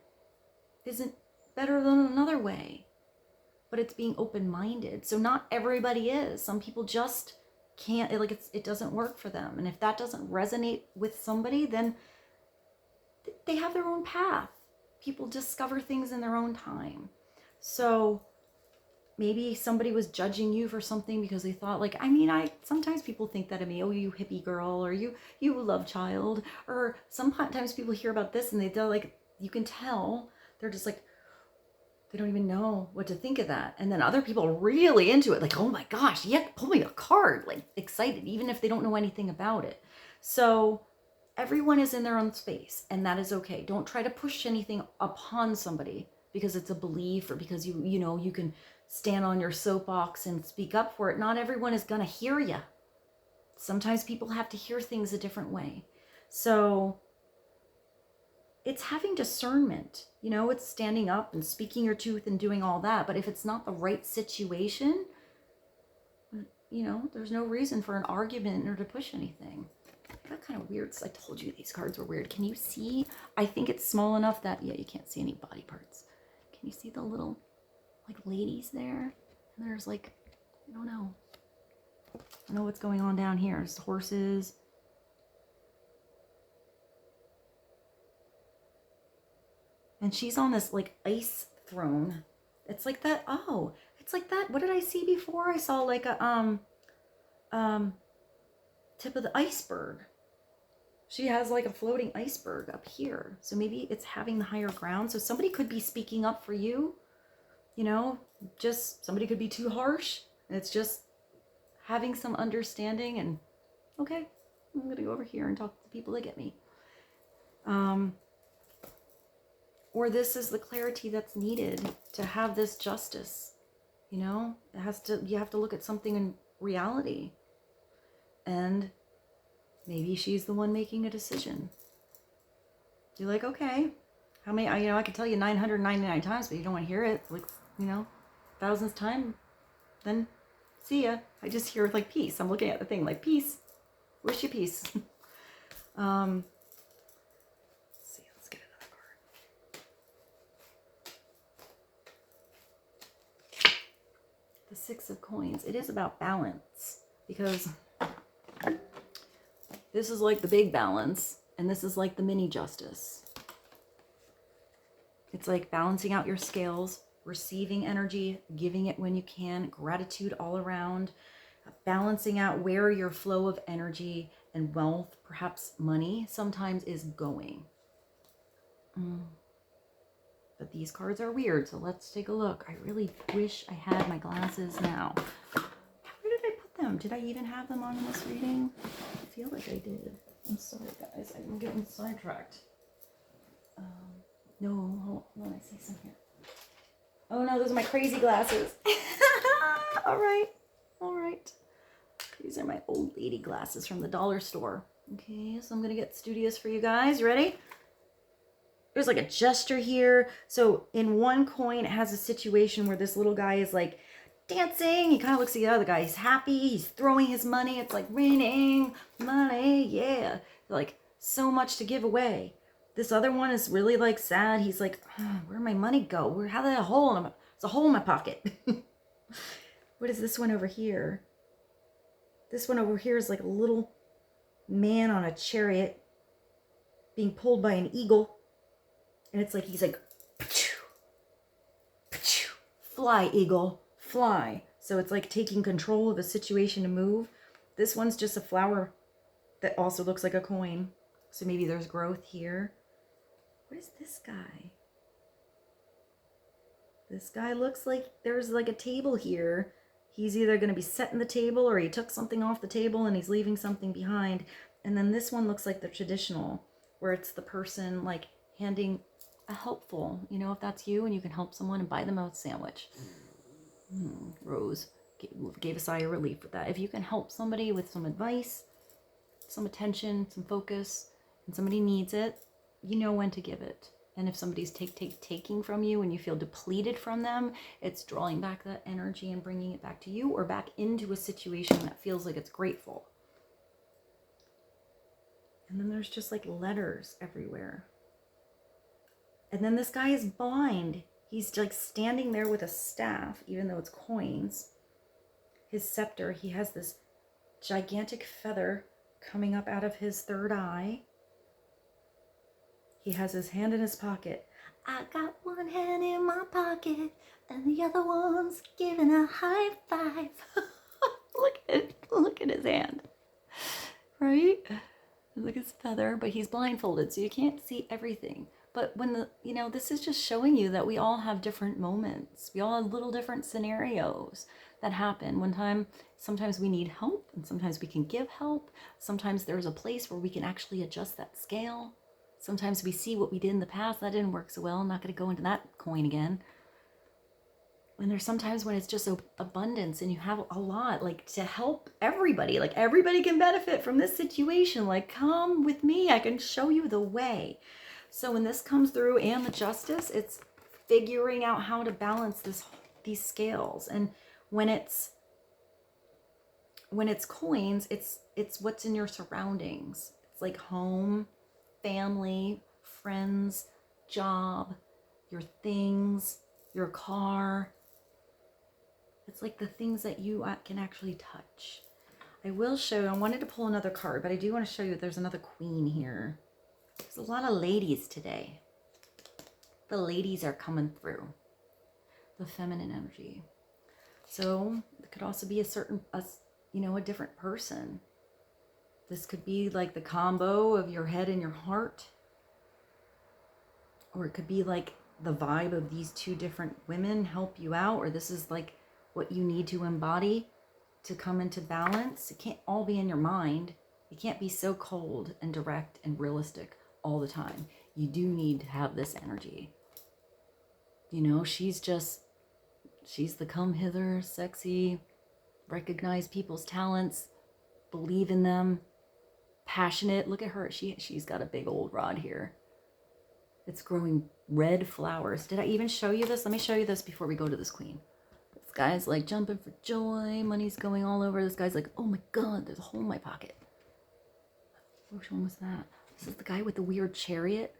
isn't better than another way, but it's being open-minded. So not everybody is. Some people just can't, like it doesn't work for them. And if that doesn't resonate with somebody, then they have their own path. People discover things in their own time. So maybe somebody was judging you for something because they thought like, I mean, sometimes people think that of me, oh, you hippie girl, or you love child, or sometimes people hear about this and they're like, you can tell, they're just like, They don't even know what to think of that. And then other people are really into it. Like, oh my gosh, yeah, pull me a card. Like excited, even if they don't know anything about it. So everyone is in their own space, and that is okay. Don't try to push anything upon somebody because it's a belief or because you can stand on your soapbox and speak up for it. Not everyone is going to hear you. Sometimes people have to hear things a different way. So it's having discernment, it's standing up and speaking your truth and doing all that. But if it's not the right situation, there's no reason for an argument or to push anything. That kind of weird. I told you these cards were weird. Can you see? I think it's small enough that, yeah, you can't see any body parts. Can you see the little, ladies there? And there's I don't know. I don't know what's going on down here. There's horses. And she's on this ice throne. It's like that. Oh, it's like that. What did I see before? I saw a tip of the iceberg. She has a floating iceberg up here. So maybe it's having the higher ground. So somebody could be speaking up for you. Just somebody could be too harsh. And it's just having some understanding and, okay, I'm going to go over here and talk to the people that get me. Or this is the clarity that's needed to have this justice. You have to look at something in reality. And maybe she's the one making a decision. You're like, okay, how many, I could tell you 999 times, but you don't want to hear it. Thousandth time, then see ya. I just hear peace. I'm looking at the thing peace. Wish you peace. Let's see, let's get another card. The Six of Coins. It is about balance, because this is the big balance, and this is the mini justice. It's balancing out your scales, receiving energy, giving it when you can, gratitude all around, balancing out where your flow of energy and wealth, perhaps money, sometimes is going. But these cards are weird, so let's take a look. I really wish I had my glasses now. Where did I put them? Did I even have them on in this reading? I feel like I did. I'm sorry, guys. I'm getting sidetracked. No, hold on. I see some here. Oh, no, those are my crazy glasses. All right. These are my old lady glasses from the dollar store. Okay, so I'm going to get studious for you guys. You ready? There's a gesture here. So in one coin, it has a situation where this little guy is dancing. He kind of looks at the other guy. He's happy. He's throwing his money. It's raining money. Yeah. So much to give away. This other one is really sad. He's where'd my money go? How did a hole in It's a hole in my pocket. What is this one over here? This one over here is a little man on a chariot being pulled by an eagle. And it's he's pachoo, pachoo, fly, eagle, fly. So it's taking control of a situation to move. This one's just a flower that also looks like a coin. So maybe there's growth here. What is this guy? This guy looks like there's a table here. He's either going to be setting the table or he took something off the table and he's leaving something behind. And then this one looks like the traditional, where it's the person handing a helpful, if that's you and you can help someone and buy them a sandwich. Rose gave a sigh of relief with that. If you can help somebody with some advice, some attention, some focus, and somebody needs it, you know when to give it. And if somebody's taking from you and you feel depleted from them, it's drawing back that energy and bringing it back to you or back into a situation that feels like it's grateful. And then there's just letters everywhere. And then this guy is blind. He's standing there with a staff, even though it's coins. His scepter, he has this gigantic feather coming up out of his third eye. He has his hand in his pocket. I got one hand in my pocket and the other one's giving a high five. Look at his hand. Right? Look at his feather, but he's blindfolded, so you can't see everything. But when this is just showing you that we all have different moments. We all have little different scenarios that happen. Sometimes we need help, and sometimes we can give help. Sometimes there's a place where we can actually adjust that scale. Sometimes we see what we did in the past that didn't work so well. I'm not going to go into that coin again. And there's sometimes when it's just abundance and you have a lot, like, to help everybody. Like, everybody can benefit from this situation. Like, come with me. I can show you the way. So when this comes through and the justice, it's figuring out how to balance these scales. And when it's coins, it's what's in your surroundings. It's like home, family, friends, job, your things, your car. It's like the things that you can actually touch. I will show you, I wanted to pull another card, but I do want to show you there's another queen here. There's a lot of ladies today. The ladies are coming through. The feminine energy. So it could also be a different person. This could be like the combo of your head and your heart. Or it could be like the vibe of these two different women help you out. Or this is like what you need to embody to come into balance. It can't all be in your mind. You can't be so cold and direct and realistic all the time. You do need to have this energy. She's the come hither, sexy, recognize people's talents, believe in them, passionate. Look at her. She's got a big old rod here. It's growing red flowers. Did I even show you this? Let me show you this before we go to this queen. This guy's like jumping for joy. Money's going all over. This guy's like, oh my God, there's a hole in my pocket. Which one was that? This is the guy with the weird chariot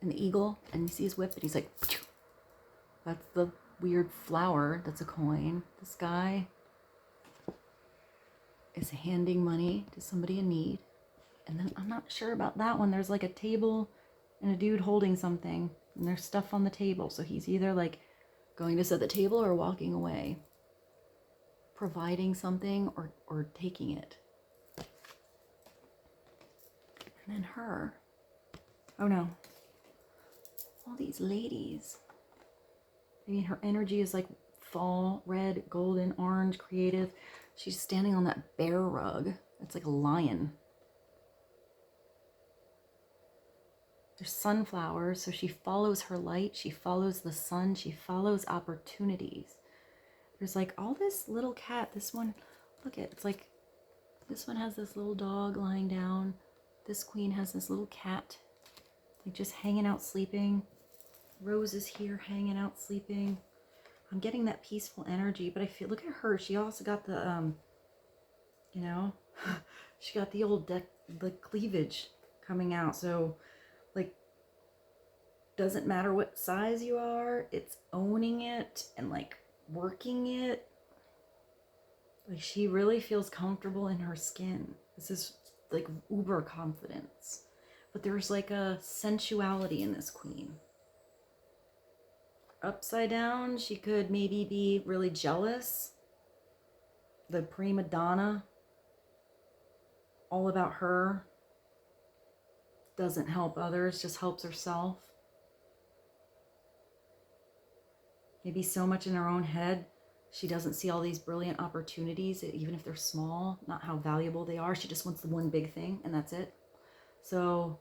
and the eagle. And you see his whip and he's like, phew. That's the weird flower. That's a coin. This guy is handing money to somebody in need. And then I'm not sure about that one. There's like a table and a dude holding something. And there's stuff on the table. So he's either like going to set the table or walking away. Providing something or taking it. And then her. Oh no. All these ladies. I mean, her energy is like fall, red, golden, orange, creative. She's standing on that bear rug. It's like a lion. There's sunflowers, so she follows her light. She follows the sun. She follows opportunities. There's like all this little cat. This one, look at, it's like, this one has this little dog lying down. This queen has this little cat, like just hanging out, sleeping. Rose is here hanging out, sleeping. I'm getting that peaceful energy, but I feel, look at her. She also got the, she got the old the cleavage coming out. So, like, doesn't matter what size you are, it's owning it and like working it. Like, she really feels comfortable in her skin. This is like uber confidence. But there's like a sensuality in this queen. Upside down, she could maybe be really jealous. The prima donna. All about her. Doesn't help others, just helps herself. Maybe so much in her own head, she doesn't see all these brilliant opportunities, even if they're small, not how valuable they are. She just wants the one big thing, and that's it. So,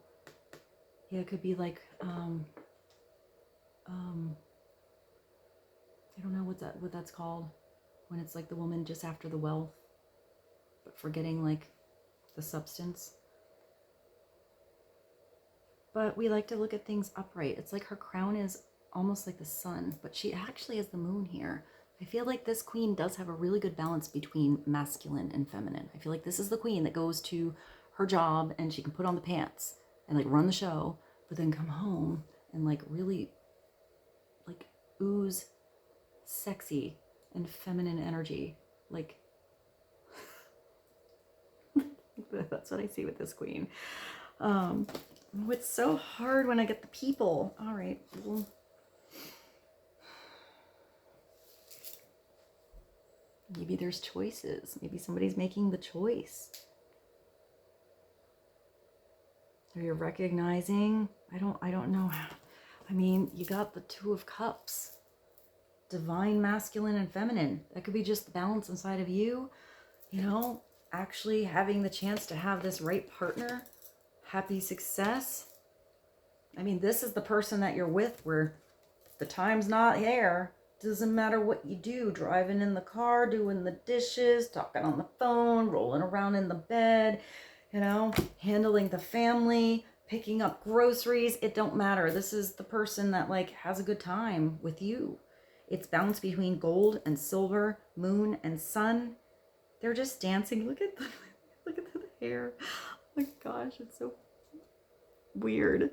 yeah, it could be like, I don't know what that's called, when it's like the woman just after the wealth, but forgetting like the substance. But we like to look at things upright. It's like her crown is almost like the sun, but she actually has the moon here. I feel like this queen does have a really good balance between masculine and feminine. I feel like this is the queen that goes to her job and she can put on the pants and like run the show, but then come home and like really like ooze sexy and feminine energy. Like, that's what I see with this queen. It's so hard when I get the people. All right. Well, maybe there's choices. Maybe somebody's making the choice. Or you're recognizing, I don't know how. I mean, you got the Two of Cups. Divine masculine and feminine. That could be just the balance inside of you, you know, actually having the chance to have this right partner, happy success. I mean, this is the person that you're with where the time's not there. Doesn't matter what you do, driving in the car, doing the dishes, talking on the phone, rolling around in the bed, you know, handling the family, picking up groceries. It don't matter. This is the person that like has a good time with you. It's balanced between gold and silver, moon and sun. They're just dancing. Look at the hair. Oh my gosh, it's so weird.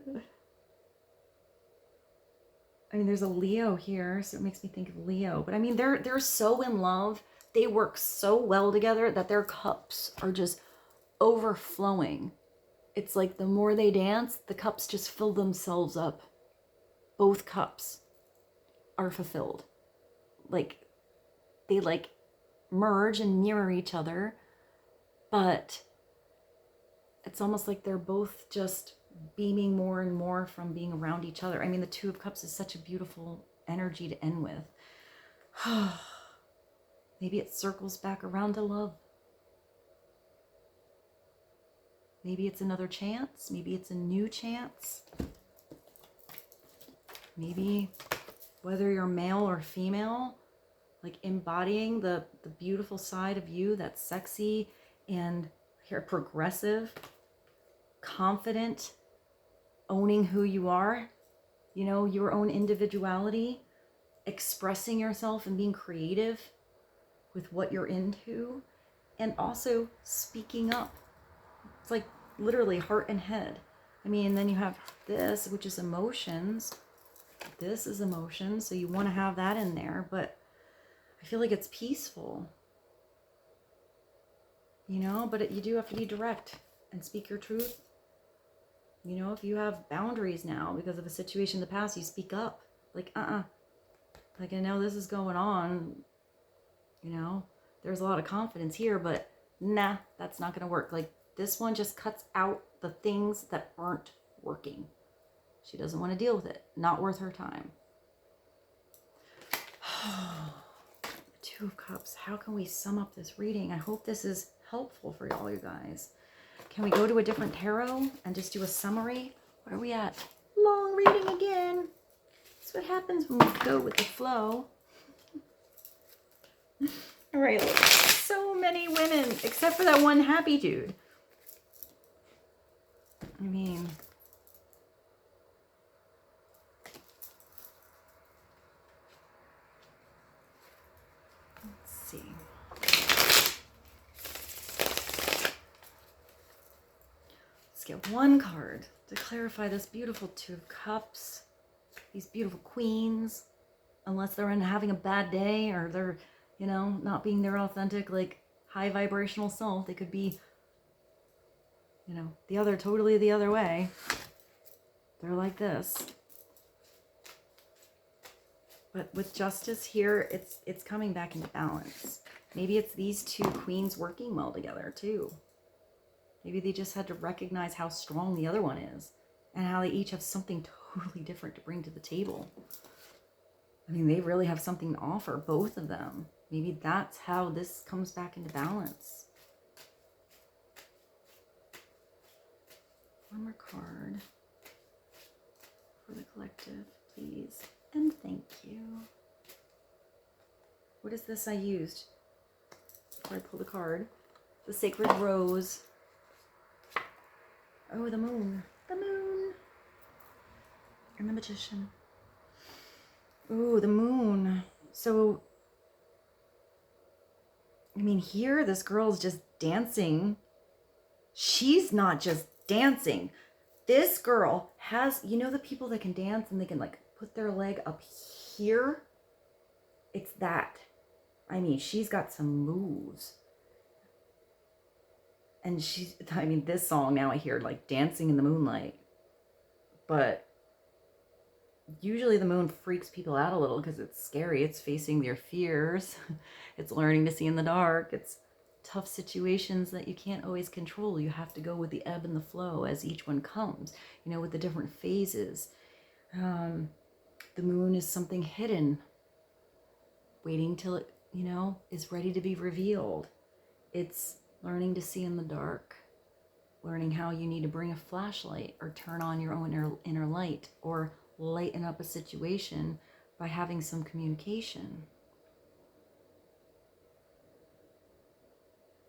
I mean, there's a Leo here, so it makes me think of Leo. But I mean, they're so in love. They work so well together that their cups are just overflowing. It's like the more they dance, the cups just fill themselves up. Both cups are fulfilled. Like, they like merge and mirror each other, but it's almost like they're both just beaming more and more from being around each other. I mean, the Two of Cups is such a beautiful energy to end with. Maybe it circles back around to love. Maybe it's another chance. Maybe it's a new chance. Maybe whether you're male or female, like embodying the beautiful side of you that's sexy and you're progressive, confident, owning who you are, you know, your own individuality, expressing yourself and being creative with what you're into, and also speaking up. It's like literally heart and head. I mean, then you have this, which is emotions. This is emotions, so you want to have that in there, but I feel like it's peaceful, you know, but you do have to be direct and speak your truth. You know, if you have boundaries now because of a situation in the past, you speak up. Like, like, I know this is going on, you know, there's a lot of confidence here, but nah, that's not going to work. Like, this one just cuts out the things that aren't working. She doesn't want to deal with it. Not worth her time. Two of Cups. How can we sum up this reading? I hope this is helpful for all you guys. Can we go to a different tarot and just do a summary? What are we at? Long reading again. That's what happens when we go with the flow. All right, so many women, except for that one happy dude. I mean, let's see. Let's get one card to clarify this beautiful Two of Cups. These beautiful queens, unless they're having a bad day or they're, you know, not being their authentic, like, high vibrational self. They could be, you know, totally the other way. They're like this. But with Justice here, it's coming back into balance. Maybe it's these two queens working well together too. Maybe they just had to recognize how strong the other one is and how they each have something totally different to bring to the table. I mean, they really have something to offer, both of them. Maybe that's how this comes back into balance. One more card for the collective, please. And thank you. What is this I used before I pull the card? The Sacred Rose. Oh, the moon. The moon. And the Magician. Ooh, the moon. So, I mean, here this girl's just dancing. She's not just dancing. This girl has, you know, the people that can dance and they can like put their leg up here? It's that. I mean, she's got some moves. And I mean, this song now I hear like Dancing in the Moonlight. But usually the moon freaks people out a little because it's scary. It's facing their fears. It's learning to see in the dark. It's tough situations that you can't always control. You have to go with the ebb and the flow as each one comes, you know, with the different phases. The moon is something hidden, waiting till it, you know, is ready to be revealed. It's learning to see in the dark, learning how you need to bring a flashlight or turn on your own inner light or lighten up a situation by having some communication.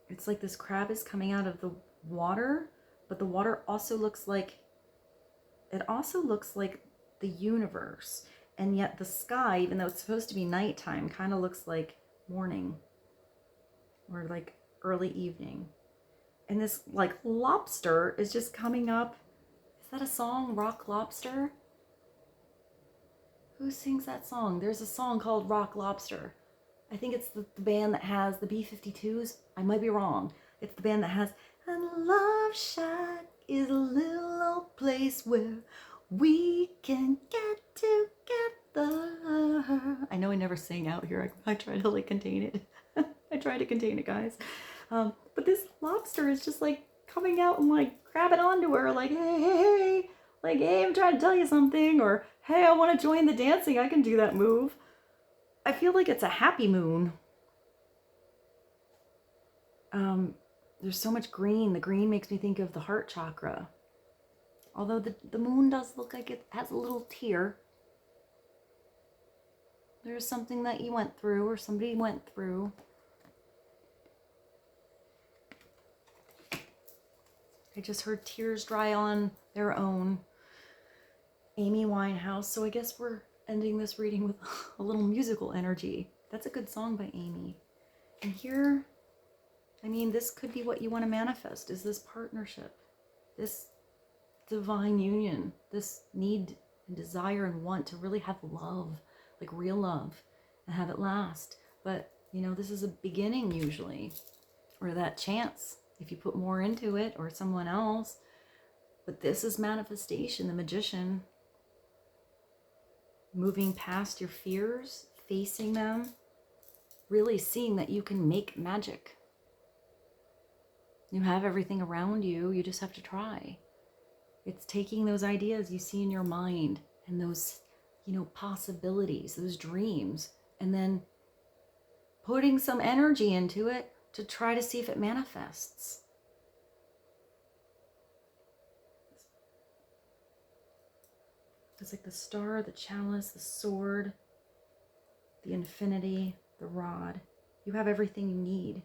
It's like this crab is coming out of the water, but the water also looks like, it also looks like the universe. And yet the sky, even though it's supposed to be nighttime, kind of looks like morning or like early evening. And this like lobster is just coming up. Is that a song? Rock Lobster? Who sings that song? There's a song called Rock Lobster. I think it's the band that has the B-52s. I might be wrong. It's the band that has, and Love Shack is a little old place where we can get together. I know I never sing out here. I try to like contain it. I try to contain it, guys. But this lobster is just like coming out and like grabbing onto her like, hey, like, hey, I'm trying to tell you something, or hey, I want to join the dancing. I can do that move. I feel like it's a happy moon. There's so much green. The green makes me think of the heart chakra. Although the moon does look like it has a little tear. There's something that you went through or somebody went through. I just heard tears dry on their own. Amy Winehouse. So I guess we're ending this reading with a little musical energy. That's a good song by Amy. And here, I mean, this could be what you want to manifest, is this partnership, this divine union, this need and desire and want to really have love, like real love, and have it last. But, you know, this is a beginning usually, or that chance if you put more into it or someone else. But this is manifestation, the magician. Moving past your fears, facing them, really seeing that you can make magic. You have everything around you, you just have to try. It's taking those ideas you see in your mind and those, you know, possibilities, those dreams, and then putting some energy into it to try to see if it manifests. It's like the star, the chalice, the sword, the infinity, the rod. You have everything you need.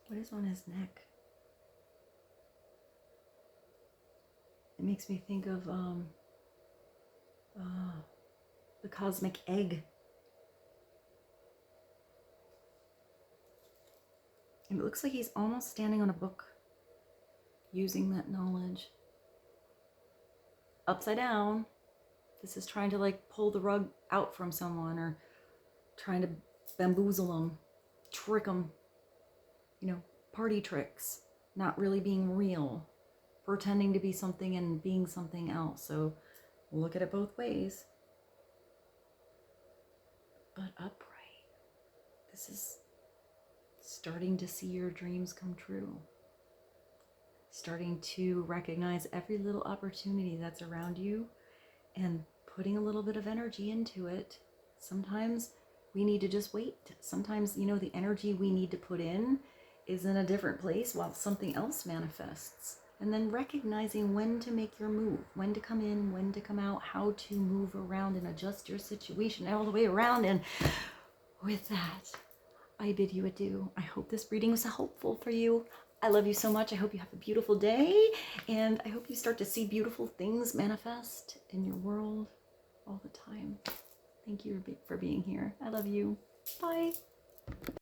What is on his neck? It makes me think of the cosmic egg. And it looks like he's almost standing on a book, using that knowledge. Upside down. This is trying to like pull the rug out from someone, or trying to bamboozle them, trick them. You know, party tricks, not really being real, pretending to be something and being something else. So look at it both ways. But upright. This is starting to see your dreams come true. Starting to recognize every little opportunity that's around you and putting a little bit of energy into it. Sometimes we need to just wait. Sometimes, you know, the energy we need to put in is in a different place while something else manifests. And then recognizing when to make your move, when to come in, when to come out, how to move around and adjust your situation all the way around. And with that, I bid you adieu. I hope this reading was helpful for you. I love you so much. I hope you have a beautiful day, and I hope you start to see beautiful things manifest in your world all the time. Thank you for being here. I love you. Bye.